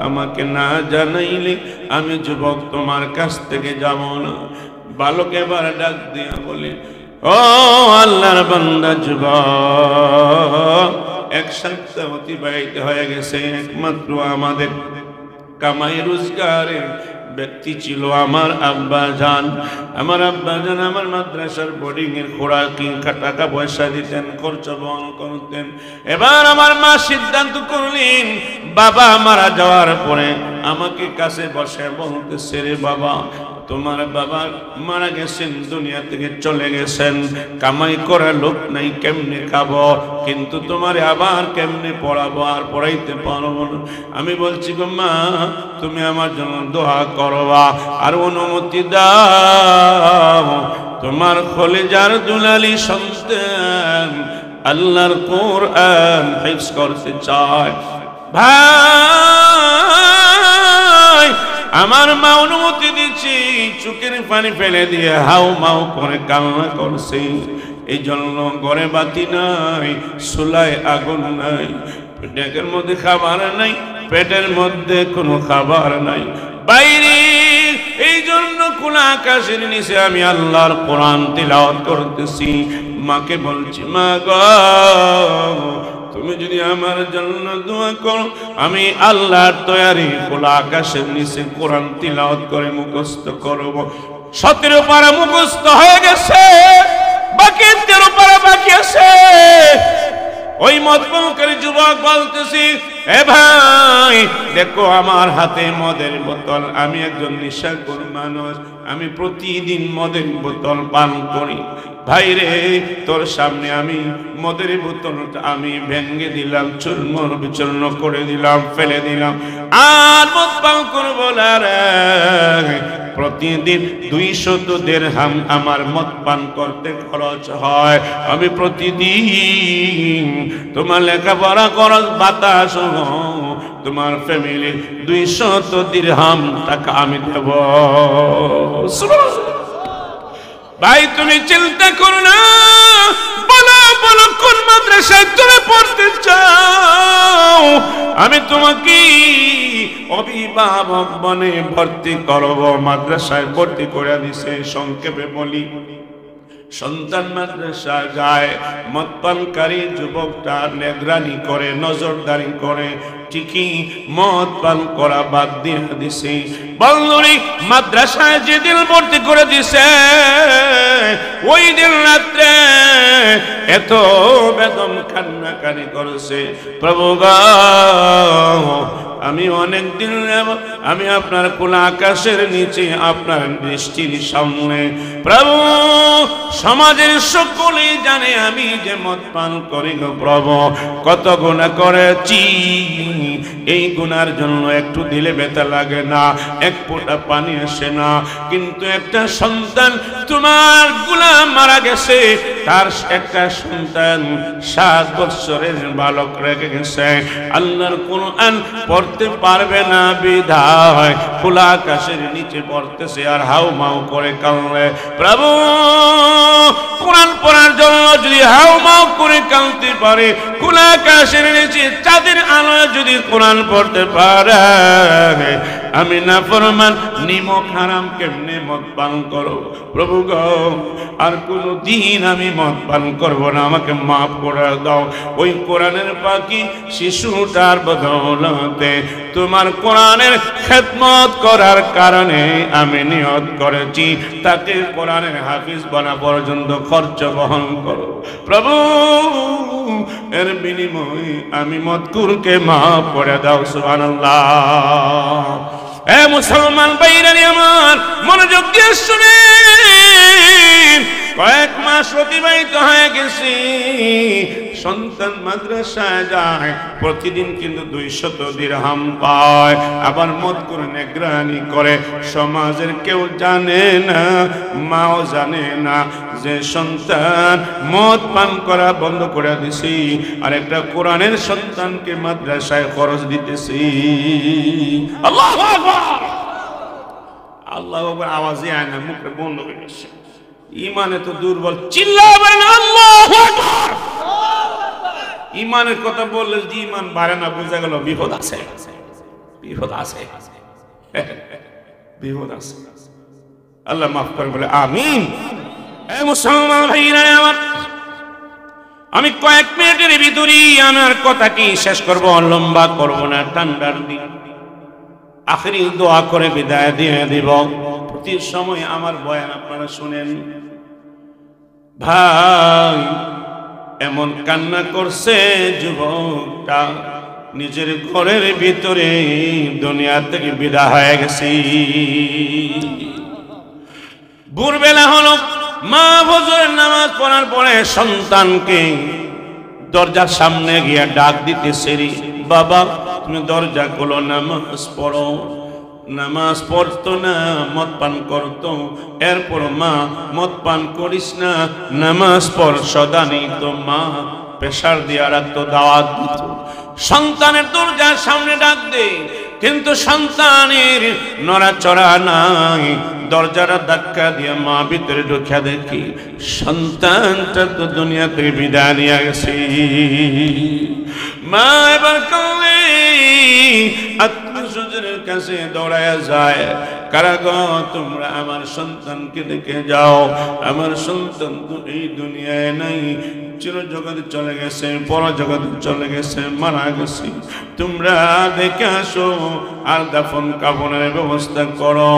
আমাকে না জানাইলে আমি যুবক তোমার কাছ থেকে যাব না। বালক এবার ডাক দিয়া বলে, ও আল্লাহর বান্দা যুবক, 1 সপ্তাহ অতিবাহিত হয়ে গেছে। একমাত্র আমাদের কামাই রোজগারের ব্যক্তি ছিল আমার আব্বা জান। আমার আব্বা জান আমার মাদ্রাসার বোর্ডিং এর খোরাকি টাকা পয়সা দিতেন, খরচ বহন করতেন। এবার আমার মা সিদ্ধান্ত করলেন, বাবা মারা যাওয়ার পরে আমাকে কাছে বসে বলতেছে, রে বাবা, তোমার বাবা মারা গেছেন, দুনিয়া থেকে চলে গেছেন, কামাই করার লোক নাই, কেমনে খাবো, কিন্তু তোমারে আবার কেমনে পড়াবো আর পড়াইতে পারবো না। আমি বলছি গো মা, তুমি আমার জন্য দোয়া করবা আর অনুমতি দাও। তোমার কলিজার দুলালি সন্তান আল্লাহর কোরআন হিফজ করতে চায়। ভাই, আমার মা অনুমতি দিচ্ছি। চোখের পানি ফেলে দিয়ে হাউ মাউ করে কান্না করছে। এই জন্য ঘরে বাতি নাই, চুলায় আগুন নাই, পেটের মধ্যে খাবার নাই, পেটের মধ্যে কোনো খাবার নাই, বাইরে। এই জন্য খোলা আকাশের নিচে আমি আল্লাহর কোরআন তিলাওয়াত করতেছি। মাকে বলছি, মা গো, তুমি যদি আমার জন্য দোয়া করো, আমি আল্লাহর তৈরি খোলা আকাশের নিচে কোরআন তিলাওয়াত করে মুখস্থ করব। 17 পারা মুখস্থ হয়ে গেছে, বাকি 13 পারা বাকি আছে। ওই মদপানকারী যুবক বলতেছি, এ ভাই দেখো আমার হাতে মদের বোতল, আমি একজন নেশাখোর মানুষ, আমি প্রতিদিন মদের বোতল পান করি। ভাই রে, তোর সামনে আমি মদের বোতলটা আমি ভেঙে দিলাম, চূর্ণ বিচূর্ণ করে দিলাম, ফেলে দিলাম, আর মদ পান করবো না রে। প্রতিদিন 200 দিরহাম আমার মদ পান করতে খরচ হয়। আমি প্রতিদিন তোমার লেখাপড়া খরচ বাতাস, তোমার ফ্যামিলি 200 দিরহাম টাকা আমি দেব। ভাই তুমি চিন্তা করো না, বলো বলো কোন মাদ্রাসায় তুমি পড়তে চাও, আমি তোমাকে অভিভাবক বনে ভর্তি করব, মাদ্রাসায় ভর্তি করে দিছে। সংক্ষেপে বলি, সন্তান মাদ্রাসা যায়, মদ পানকারী যুবকটা নিগরানি করে, নজরদারি করে, ঠিকই মদ পান করা বাদ দিয়ে দিছে। বন্ধুরি, মাদ্রাসায় যেদিন ভর্তি করে দিছে, ওই দিন রাত্রে এত বেদম কান্নাকানি করেছে, প্রভু গো, আমি অনেক দিন আমি আপনার কোন আকাশের নিচে আপনার দৃষ্টির সামনে, প্রভু সমাজের সকলেই জানে আমি যে মদ পান করি গো প্রভু, কত গুনাহ করেছি, এই গুনার জন্য একটু দিলে ব্যথা লাগে না, এক ফোঁটা পানি আসে না, কিন্তু একটা সন্তান তোমার গুনাহ মারা গেছে, তার একটা সন্তান 7 বছরের বালক রেখে গেছে, আল্লাহর কোরআন পড়তে পারবে না বিধায় খোলা আকাশের নিচে পড়তেছে আর হাউ মাউ করে কাঁদে। প্রভু, কোরআন পড়ার জন্য যদি হাউ মাউ করে কাঁদতে পারে, খোলা আকাশের নিচে চাঁদের আলোয় যদি কোরআন পড়তে পারে, আমি নাফরমান নিমক হারাম কেমনে মদ পান করব? প্রভু গো, আর কোনো দিন আমি মদ পান করব না, আমাকে মাফ করে দাও। ওই কোরআনের পাখি শিশুটার বদৌলতে তোমার কোরআনের খেদমত করার কারণে আমি নিয়ত করেছি, তাকে কোরআনের হাফিজ বানা পর্যন্ত খরচ বহন করো প্রভু, এর বিনিময়ে আমি মদকুরকে মাফ করে দাও। সুবহানাল্লাহ। এ মুসলমান ভাইরানি আমার, মনোযোগ দিয়ে শুনেন, কয়েক মাস অতিবাহিত হয়ে গেছে, সন্তান মাদ্রাসায় যায়, প্রতিদিন কিন্তু 200 দিরহাম পায়, আবার মদ করে নিগরানি করে, সমাজের কেউ জানে না, মাও জানে না যে সন্তান মদ পান করা বন্ধ করে দিছি, আর একটা কোরআনের সন্তানকে মাদ্রাসায় খরচ দিতেছি। আল্লাহু আকবার, আল্লাহু আকবার আওয়াজে আয় না, মুখে বন্ধ হয়ে গেছে, ইমানে তো দুর্বল, চিল্লাবেন আল্লাহু আকবার। ইমানের কথা বললে যে ইমান বাড়ে না, বোঝা গেল বিপদ আছে, বিপদ আছে, বিপদ আছে। আল্লাহ মাফ করে বলে আমিন। এ মুসলমান ভাইরা আমার, আমি কয়েক মিনিটের ভিতরেই আমার কথাটি শেষ করব, লম্বা করব না, ঠান্ডার দিন আখেরি দোয়া করে বিদায় দিয়ে দিব। প্রতি সময় আমার বয়ান আপনারা শুনেন। ভাই, এমন কান্না করছে যুবকটা, নিজের ঘরের ভিতরে দুনিয়া থেকে বিদায় হয়ে গেছে। ভোরবেলা হলো, মা ফজরের নামাজ পড়ার পরে সন্তানকে দরজার সামনে গিয়ে ডাক দিতেছে, বাবা তুমি দরজা খোলো, নামাজ পড়ো। নামাজ পড়তো না, মদ পান করতো। এরপর মা, মদ পান করিস না, নামাজ পড়, সদা নেই তো মা প্রেশার দিয়ে রাখতো, দাওয়াত দিত। সন্তানের দরজার সামনে ডাক দে, কিন্তু সন্তানের নড়াচড়া নাই। দরজাটা ধাক্কা দিয়ে মা ভিতরে ঢুকিয়া দেখি সন্তানটা তো দুনিয়া থেকে বিদায় নিয়ে গেছে। মা এবার কালে আত্মীয়স্বজনের কাছে দৌড়ায়া যায়, কারাগো তোমরা আমার সন্তানকে দেখে যাও, আমার সন্তান তো এই দুনিয়ায় নাই, চির জগতে চলে গেছে, পর জগতে চলে গেছে, মারা গেছে, তোমরা দেখে আসো আর দাফন কাফনের ব্যবস্থা করো।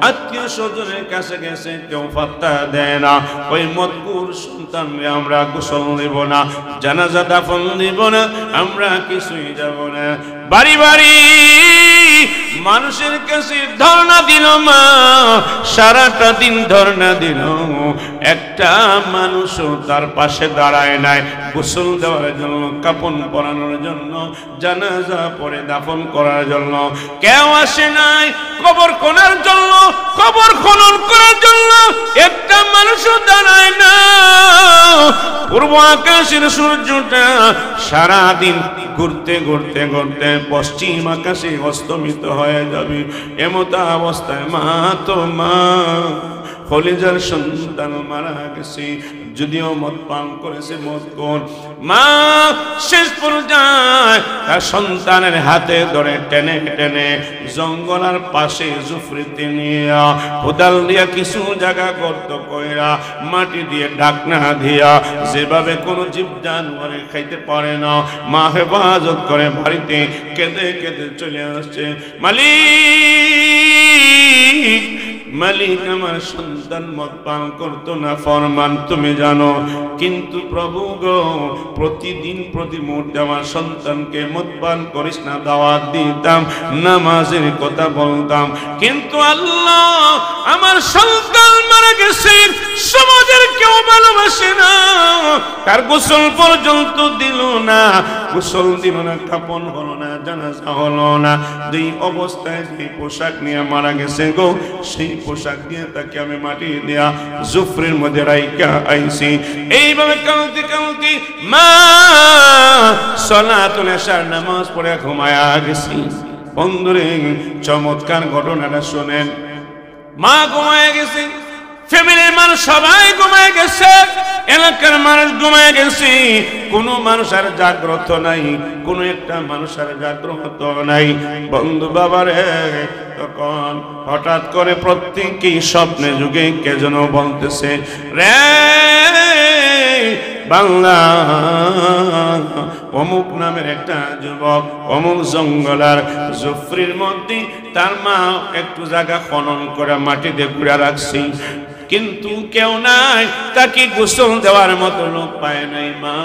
আত্মীয় স্বজনের কাছে গেছে, কেউ পাত্তা দেয় না। ওই মতকুর সন্তানরে আমরা গোসল দেব না, জানাজা দাফন দিব না, আমরা কিছুই যাব না। বাড়ি বাড়ি মানুষের কাছে ধর্ণা দিল মা, সারাটা দিন ধর্ণা দিল, একটা মানুষও তার পাশে দাঁড়ায় নাই গোসল দেওয়ার জন্য, কাপন পরানোর জন্য, জানাজা পরে দাফন করার জন্য। কেউ আসে নাই কবর খোনার জন্য, কবর খনন করার জন্য একটা মানুষও দাঁড়ায় না। পূর্ব আকাশের সূর্যটা সারাদিন ঘুরতে ঘুরতে ঘুরতে পশ্চিম আকাশে অস্তমিত হয়ে যাবে। এমত অবস্থায় মা তো মা, খলিজার সন্তান মারা গেছে, যদিও মদ পান করেছে, মদ কোন মা শেষ পর্যায়ে তার সন্তানের হাতে ধরে টেনে টেনে জঙ্গলার পাশে জুফরিতে নিয়ে কোদাল দিয়া কিছু জায়গা গর্ত কইরা মাটি দিয়ে ঢাকনা দিয়া, যেভাবে কোনো জীব জানোয়ারে খাইতে পারে না, মা হেফাজত করে বাড়িতে কেঁদে কেঁদে চলে আসছে, মালিক মালিক আমার সন্তান মদ পান করতো না, ফরমান তুমি জানো, কিন্তু প্রভু গো প্রতিদিন প্রতি মুহূর্তে আমার সন্তানকে মদ পান করিস না দাওয়াত দিতাম, নামাজের কথা বলতাম, কিন্তু আল্লাহ আমার সন্তান মারা গেছে, সমাজের কেউ ভালোবাসে না, তার গোসল পর্যন্ত দিল না, গোসল দিল না, কাপন হলো না, জানাজা হলো না, যেই অবস্থায় যে পোশাক নিয়ে মারা গেছে গো, সেই পোশাক দিয়ে তাকে আমি মাটি দেয়া জুফরির মধ্যে রাইকা আইছি। এইভাবে কালতে কালতে মা সালাতুল ইশার নামাজ পড়ে ঘুমায়া গেছি। বন্ধুরে চমৎকার ঘটনাটা শুনেন, মা ঘুমায়া গেছে, ফ্যামিলির মানুষ সবাই ঘুমায় গেছে, এলাকার মানুষ ঘুমায় গেছে, কোনো মানুষ আর জাগ্রত নাই, কোনো একটা মানুষ আর জাগ্রত নাই। বন্ধু বাবারে, তখন হঠাৎ করে প্রত্যেকেই স্বপ্নে যুগে কে যেন বলতেছে, রে বাংলা অমুক নামের একটা যুবক অমুক জঙ্গলার জুফরির মধ্যে তার মা একটু জায়গা খনন করে মাটিতে ঘুরে রাখছি, কিন্তু কেউ নাই, তাকে গোসল দেওয়ার মতো লোক পায় নাই, মা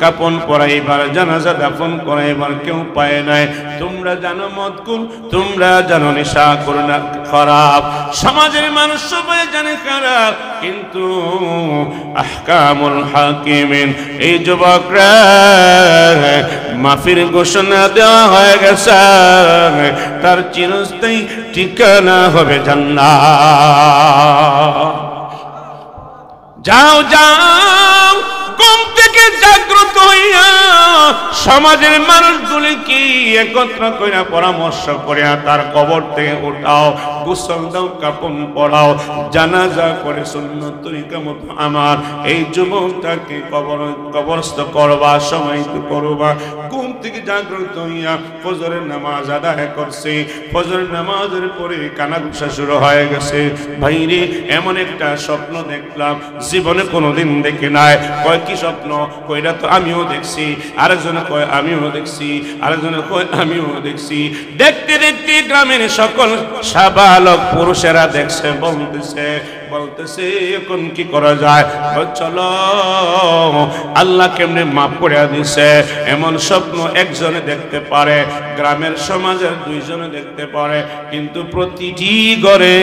কাপন পরাইবার জানাজা দাফন করাইবার কেউ পায় নাই। তোমরা জানো মদকুল, তোমরা জানো নেশা করো না খারাপ, সমাজের মানুষ সবাই জানে খারাপ, কিন্তু আহকামুল হাকিমিন এই যুবকরা মাফির ঘোষণা দেওয়া হয়ে গেছে, তার চিরস্থায়ী ঠিকানা হবে জান্নাত। যাও যাও, ঘুম থেকে জাগ্রত হইয়া সমাজের মানুষগুলি কি একত্র কইরা পরামর্শ করিয়া তার কবর থেকে উঠাও, গোসল দাও, কাপন পরাও, জানাজা করে সুন্নত তরিকা মতো আমার এই যুবকটাকে কবরস্থ করবা, সমাহিত করবা। ঘুম থেকে জাগ্রত হইয়া ফজরের নামাজ আদায় করছে, ফজরের নামাজের পরে কানাঘুষা শুরু হয়ে গেছে। ভাইরে এমন একটা স্বপ্ন দেখলাম, জীবনে কোনোদিন দেখি নাই। কয় কি স্বপ্ন? কইরা তো আমিও দেখছি, আরেকজনে কয় আমিও দেখছি, আরেকজনে কয় আমিও দেখছি। দেখতে দেখতে গ্রামের সকল সাবালক পুরুষেরা দেখছে, বলতেছে এখন কি করা যায়? চলো আল্লাহ কেমনে মাফ করে দিছে। এমন স্বপ্ন একজনে দেখতে পারে, গ্রামের সমাজের দুইজনে দেখতে পারে, কিন্তু প্রতিটি ঘরে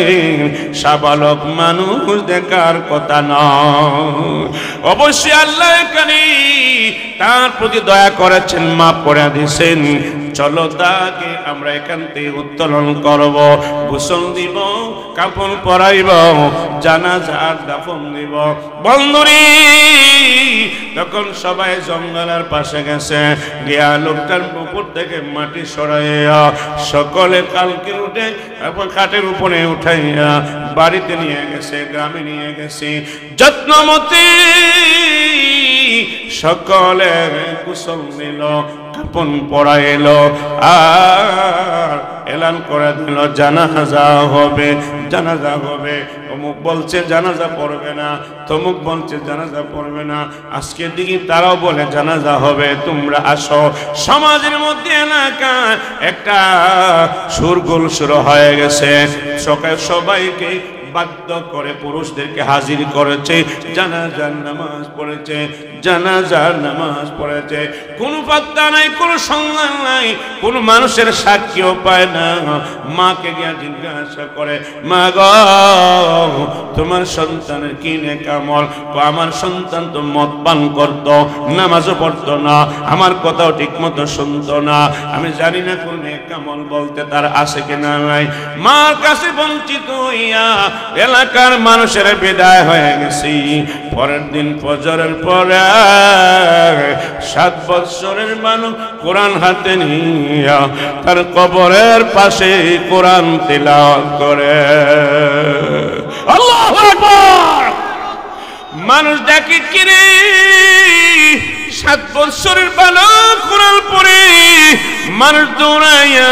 সাবালক মানুষ দেখার কথা নয়। অবশ্যই আল্লাহ এখানে তার প্রতি দয়া করেছেন, মাফ করে দিয়েছেন। চলো তাকে আমরা এখান থেকে উত্তোলন করব, গোসল দিব, কাপড় পরাইব, জানাজার দাফন দিব। বন্ধুরে তখন সবাই জঙ্গলের পাশে গেছে, গিয়া লোকটার উপর থেকে মাটি সরাইয়া সকলে কালকে উঠে খাটের উপরে উঠাইয়া বাড়িতে নিয়ে গেছে, গ্রামে নিয়ে গেছে। যত্নমতি সকলে গোসল নিল, কাপন পরাইলো, আর এলান করে দিল জানাজা হবে, জানাজা হবে। অমুক বলছে জানাজা পড়বে না, তমুক বলছে জানাজা পড়বে না। আজকের দিকে তারাও বলে জানাজা হবে, তোমরা আসো। সমাজের মধ্যে এলাকায় একটা শোরগোল শুরু হয়ে গেছে। সকাল সবাইকে বাধ্য করে পুরুষদেরকে হাজির করেছে, জানাজার নামাজ পড়েছে, জানাজার নামাজ পড়েছে। কোনো পাত্তা নাই, কোনো সংজ্ঞা নাই, কোনো মানুষের সাক্ষীও পায় না। মাকে গিয়ে জিজ্ঞাসা করে, মা গো তোমার সন্তানের কি নেক আমল? আমার সন্তান তো মদ পান করতো, নামাজও পড়তো না, আমার কথাও ঠিক মতো শুনতো না, আমি জানি না কোন নেক আমল বলতে তার আছে কিনা নাই। মার কাছে বঞ্চিত হইয়া এলাকার মানুষের বিদায় হয়ে গেছি। পরের দিন ফজরের পরে 7 বছরের মানুষ কোরআন হাতে নিয়া তার কবরের পাশে কোরআন তিলাওয়াত করে। আল্লাহু আকবার। মানুষ দেখে কিরে 7 বছরের বালক কোরআন পড়ে মানুষ দৌড়াইয়া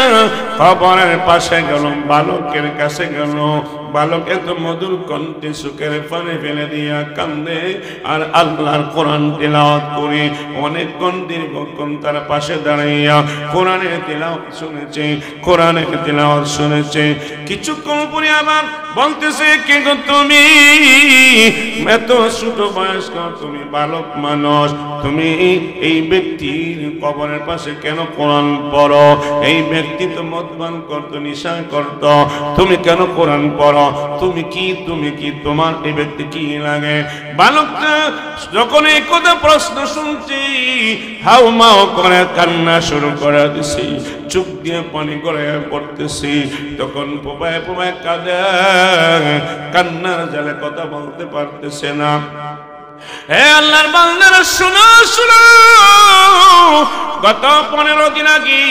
কবরের পাশে গেল, বালকের কাছে গেল। বালক এত মধুর কণ্ঠে সুখের পানি ফেলে দিয়া কান্দে আর আল্লাহর কোরআন তিলাওয়াত করে অনেকক্ষণ দীর্ঘক্ষণ তার পাশে দাঁড়াইয়া কোরআনের তিলাওয়াত শুনেছে, কোরআনের তিলাওয়াত শুনেছে। কিছুক্ষণ পরে আবার বলতেছে, কে গো তুমি? এত ছোট বয়স্ক, তুমি বালক মানুষ, তুমি এই ব্যক্তির কবরের পাশে কেন কোরআন পড়ো? এই ব্যক্তি তো মদপান করতো, নেশা করতো, তুমি কেন কোরআন পড়ো? তুমি কি তোমার এই ব্যক্তি কি লাগে? বালকটা যখন এই কথা প্রশ্ন শুনছি হাউ মাও করে কান্না শুরু করে দিছি, চোখ দিয়ে পানি করে পড়তেছি। তখন পোপায় পোপায় কাঁদে, কান্নার জালে কথা বলতে পারতেছে না। হে আল্লাহর বান্দারা শুনো শুনো, গত 15 দিন আগে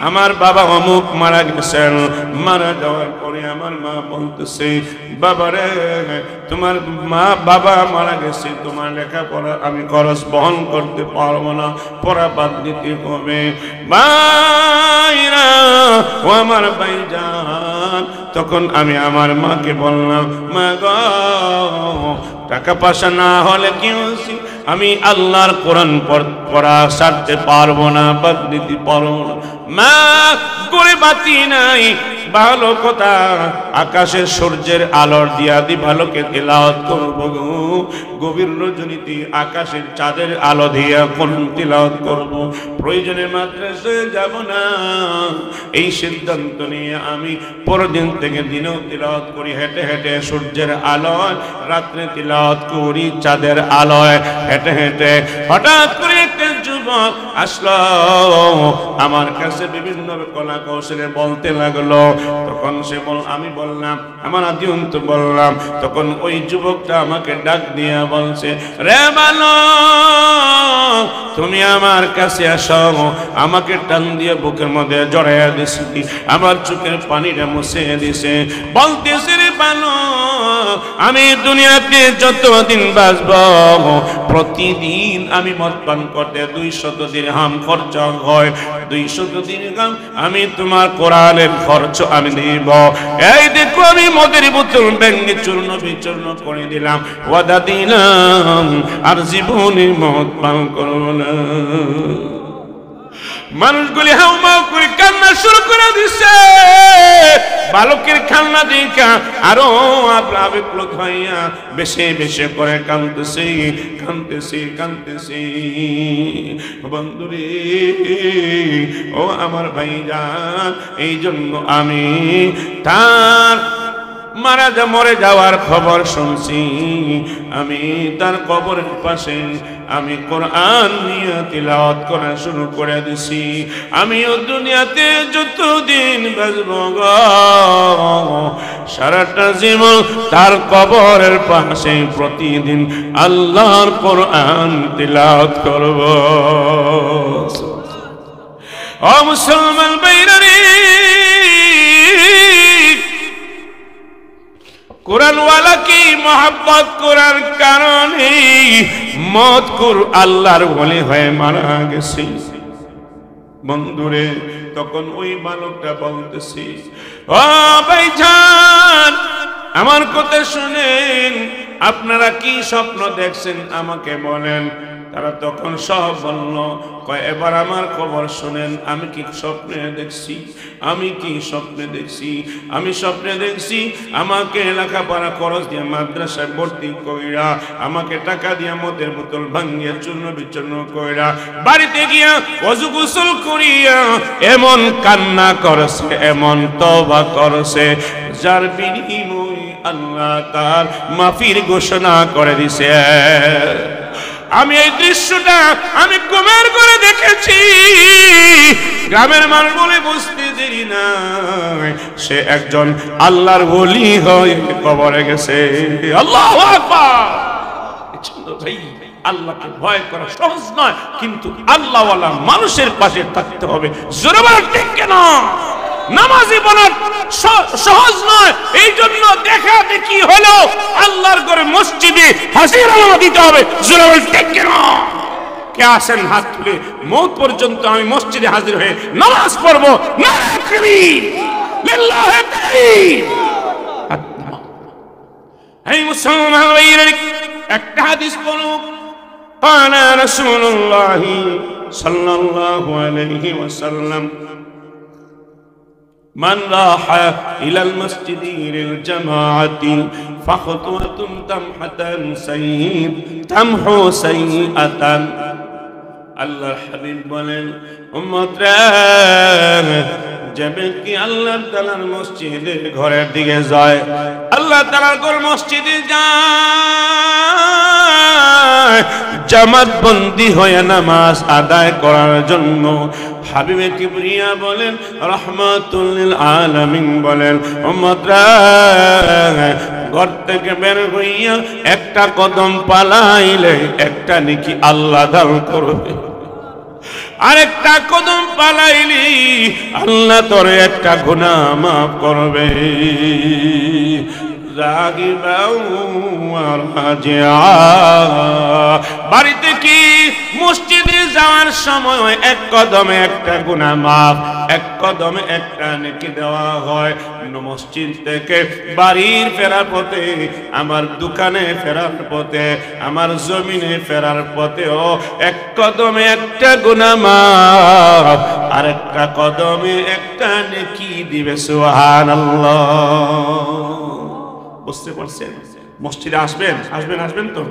আমার বাবা অমুক মারা গেছেন। মারা যাওয়ার পরে আমার মা বলতেছে, বাবারে তোমার বাবা মারা গেছে, তোমার লেখাপড়া আমি খরচ বহন করতে পারবো না, পড়া বাদ দিতে হবে। ভাইরা ও আমার ভাইজান, তখন আমি আমার মাকে বললাম, মা গো টাকা পয়সা না হলে কি হয়েছে, আমি আল্লাহর কোরআন পড়া ছাড়তে পারবো না, বাদ দিতে পারবো না। মা গড়ে বাতি নাই, ভালো কথা আকাশের সূর্যের আলোর দিয়া দি ভালোকে তিলাওয়াত করবো গো। গভীর রজনীতে আকাশের চাঁদের আলো দিয়া কোন তিলাওয়াত করব, প্রয়োজনে মাদ্রাসায় যাব না। এই সিদ্ধান্ত নিয়ে আমি পরদিন থেকে দিনেও তিলাওয়াত করি, হেঁটে হেঁটে সূর্যের আলোয়, রাত্রে তিলাওয়াত করি চাঁদের আলোয় হেঁটে হেঁটে। হঠাৎ করে একটা যুবক আসলো আমার কাছে, বিভিন্ন কলা কৌশলে বলতে লাগলো। তখন আমি বললাম, আমার আদিন্ত বললাম। তখন ওই যুবকটা আমাকে ডাক দিয়ে বলছে, রে বালক তুমি আমার কাছে আসো। আমাকে টান দিয়ে বুকের মধ্যে জড়াইয়া দিছি, আমার চোখের পানিটা মুছে দিছে। বলতেছে, রে বালক আমি দুনিয়াতে যতদিন বাঁচব প্রতিদিন আমি মদ পান করতে 200 দিরহাম খরচ হয়। 200 দিরহাম আমি তোমার কোরআনের খরচ আমি দিব। এই দেখো আমি মদের বোতল ভেঙে চূর্ণ বিচূর্ণ করে দিলাম, ওয়াদা দিলাম আর জীবনে মদ পান করব না। মানুষগুলি হাউমাউ করে কান্না শুরু করে দিছে। বালকের কান্না দেখা আরো আবেগপ্রবণ হইয়া বেশি বেশি করে কাঁদতেছি কাঁদতেছি কাঁদতেছি। বন্ধুরে ও আমার ভাইজান, এই জন্য আমি তার মরে যাওয়ার খবর শুনছি। আমি তার কবরের পাশে আমি কোরআন নিয়ে তিলাওয়াত করা শুরু করে দিছি। আমিও দুনিয়াতে যতদিন বাঁচব সারাটা জীবন তার কবরের পাশে প্রতিদিন আল্লাহর কোরআন তিলাওয়াত করব। ও মুসলমান ভাইরা, কোরআনওয়ালা কি মোহাব্বত করার কারণে মত কর আল্লাহর ওলি হয়ে মারা গেছে। বন্ধুরে তখন ওই বালকটা বলতেছি, ও ভাইজান আমার কথা শুনেন, আপনারা কি স্বপ্ন দেখছেন আমাকে বলেন। তারা তখন সব বলল, কয় এবার আমার খবর শুনেন, আমি কি স্বপ্নে দেখছি, আমি কি স্বপ্নে দেখছি। আমি স্বপ্নে দেখছি আমাকে লেখাপড়া খরচ দিয়ে মাদ্রাসায় ভর্তি কইরা, আমাকে টাকা দিয়া মদের বোতল ভাঙ্গিয়া চূর্ণ বিচূর্ণ কইরা, বাড়িতে গিয়া ওযু গোসল করিয়া এমন কান্না করছে, এমন তওবা করছে, যার বিনিময়ে আল্লাহ তার মাফির ঘোষণা করে দিছে। আমি এই দৃশ্যটা আমি ঘুমের করে দেখেছি। গ্রামের মানুষ বলে বুঝতে দেরি না, সে একজন আল্লাহর ওলি হয়ে কবরে গেছে। আল্লাহু আকবার। ভাই আল্লাহকে ভয় করা সহজ নয়, কিন্তু আল্লাহওয়ালা মানুষের পাশে থাকতে হবে। জোরে বলেন ঠিক কিনা? নামাজি বলা সহজ নয়, এই জন্য দেখা দেখি হলো আল্লাহ আল্লাহর ঘরে মসজিদে হাজির আলামা দিতে হবে। জোরে বল ঠিক কিনা? কে আসেন হাত তুলে, মওত পর্যন্ত আমি মসজিদে হাজির হয়ে নামাজ পড়বো। নারে তাকবীর, লিল্লাহি তাকবীর। এই মুসলমান ভাইরা, একটা হাদিস বলো। قال رسول الله صلى الله عليه وسلم من راح إلى المسجد للجماعة فخطوة تمحو سيئة আল্লাহর হাবিব বলেন, উম্মতরা, যে ব্যক্তি আল্লাহ তাআলার মসজিদের ঘরের দিকে যায়, আল্লাহ তাআলার ঘর মসজিদে যায় জামাত বন্দি হয়ে নামাজ আদায় করার জন্য, হাবিবে কিবরিয়া বলেন, রাহমাতুল লিল আলামিন বলেন, উম্মতরা, ঘর থেকে বের হইয়া একটা কদম পালাইলে একটা নেকি আল্লাহ দান করবে, আরেকটা কদম পালাইলি আল্লাহ তোর একটা গুনাহ মাফ করবে। বাড়িতে কি মসজিদে যাওয়ার সময় এক কদমে একটা গুনাহ মাফ, এক কদমে একটা নেকি দেওয়া হয়। মসজিদ থেকে বাড়ির ফেরার পথে, আমার দোকানে ফেরার পথে, আমার জমিনে ফেরার পথেও এক কদমে একটা গুনাহ মাফ, আর একটা কদমে একটা নেকি দিবে। সুবহানাল্লাহ। বুঝতে পারছেন? মসজিদে আসবেন, আসবেন, আসবেন তো?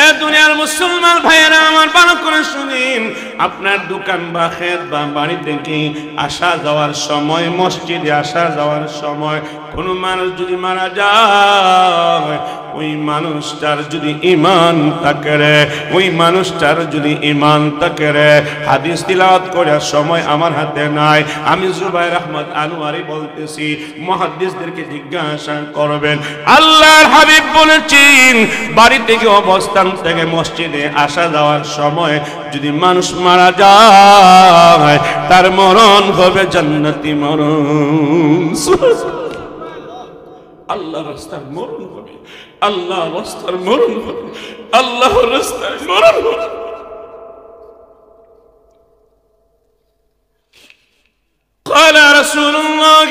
এ দুনিয়ার মুসলমান ভাইয়েরা আমার, ভালো করে শুনেন। আপনার দোকান বা ক্ষেত বা বাড়ি থেকে আসা যাওয়ার সময়, মসজিদে আসা যাওয়ার সময় কোনো মানুষ যদি মারা যায়, ওই মানুষটার যদি ঈমান থাকে রে, ওই মানুষটার যদি ঈমান থাকে রে, হাদিস তিলাওয়াত করার সময় আমার হাতে নাই, আমি জুবাইর আহমদ আনোয়ারি বলতেছি, মুহাদ্দিসদেরকে জিজ্ঞাসা করবেন। আল্লাহর হাবিব বলেছেন, বাড়ি থেকে অবস্থান থেকে মসজিদে আসা যাওয়ার সময় যদি মানুষ মারা যায়, তার মরণ হবে জান্নাতি মরণ। আল্লাহর রাস্তার মরণ হবে, আল্লাহর রাস্তার মরণ হবে, আল্লাহর রাস্তায় মরণ হবে। قال رسول الله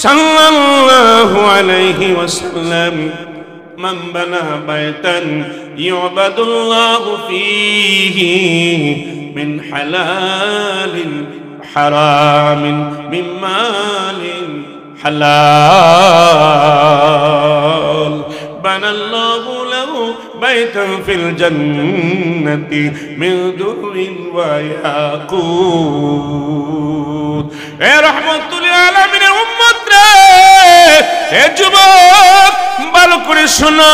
صلى الله عليه وسلم من بنى بيتا يعبد الله فيه من حلال حرام من مال حلال بنى الله له بيتا في الجنة من در وياقوت. يا رحمة للعالمين أمة এ যুবক, ভালো করে শোনো।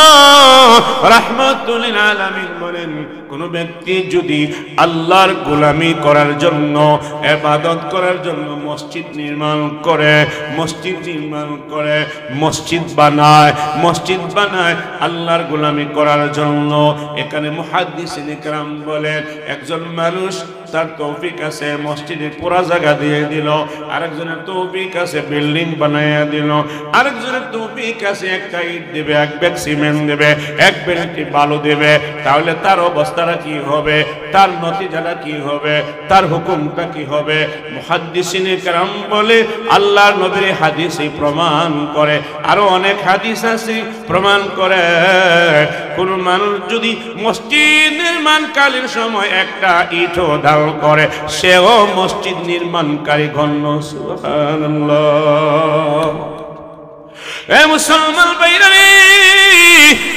রাহমাতুল লিল আলামিন বলেন, কোন ব্যক্তি যদি আল্লাহর গোলামি করার জন্য, ইবাদত করার জন্য মসজিদ নির্মাণ করে, মসজিদ নির্মাণ করে, মসজিদ বানায় আল্লাহর গোলামি করার জন্য। এখানে মুহাদ্দিসিনে কেরাম বলেন, একজন মানুষ তার তৌফিক আছে মসজিদে পুরা জায়গা দিয়ে দিল, আরেকজনের তৌফিক আছে বিল্ডিং বানাইয়া দিল, আরেকজনের তৌফিক আছে একটা ইট দেবে, এক ব্যাগ সিমেন্ট দেবে, এক ব্যাগ বালু দেবে, তাহলে তার অবস্থাটা কি হবে, তার নতিজাটা কি হবে, তার হুকুমটা কি হবে? মুহাদ্দিসিনে কেরাম বলে, আল্লাহর নবীর হাদিসে প্রমাণ করে, আরো অনেক হাদিস আছে প্রমাণ করে, কোন মানুষ যদি মসজিদ নির্মাণকালীন সময় একটা ইটও দান করে, সেও মসজিদ নির্মাণকারী গণ্য। সুবহানাল্লাহ। এ মুসলমান ভাইরা,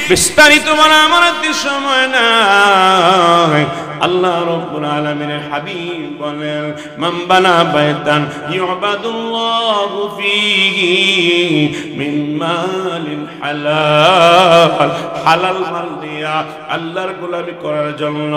বিস্তারিত বলা আমার সময় নাই। আল্লাহ রাব্বুল আলামিনের হাবিব বলেন, মান বানা বাইতান ইউবাদুল্লাহু ফীহি মিন মালিন হালাল, হালাল মাল দিয়া আল্লাহর গোলামি করার জন্য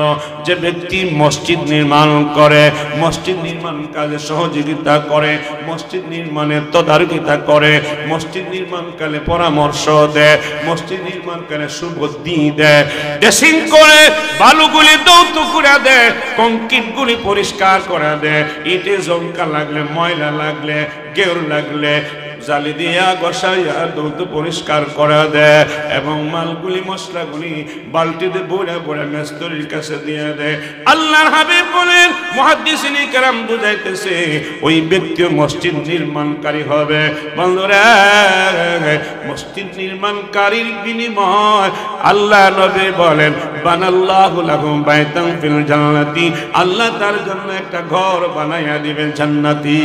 যে ব্যক্তি মসজিদ নির্মাণ করে, মসজিদ নির্মাণ কাজে সহযোগিতা করে, মসজিদ নির্মাণের তদারকিতা করে, মসজিদ নির্মাণকালে পরামর্শ দেয়, মসজিদ নির্মাণকালে সুবুদ্ধি দেয়, ড্রেসিং করে, বালুগুলি দৌত করে দেয়, কংক্রিট গুলি পরিষ্কার করে দেয়, ইটে জঙ্কা লাগলে, ময়লা লাগলে, গেউর লাগলে, জালি দিয়া গসাইয়া দ্রুত পরিষ্কার করা দেয় এবং মালগুলি মশলাগুলি বালতিতে ভরে ভরে মেস্তরির কাছে দিয়ে দেয়। আল্লাহর হাবিব বলেন, মুহাদ্দিসিনে কেরাম বুঝাইতেছে ওই ব্যক্তি মসজিদ নির্মাণকারী হবে। বন্ধুরা, মসজিদ নির্মাণকারীর বিনিময় আল্লাহ নবী বলেন, বানাল্লাহু লাহুম বাইতান ফিল জান্নাতি, আল্লাহ তার জন্য একটা ঘর বানাইয়া দিবেন জান্নাতি।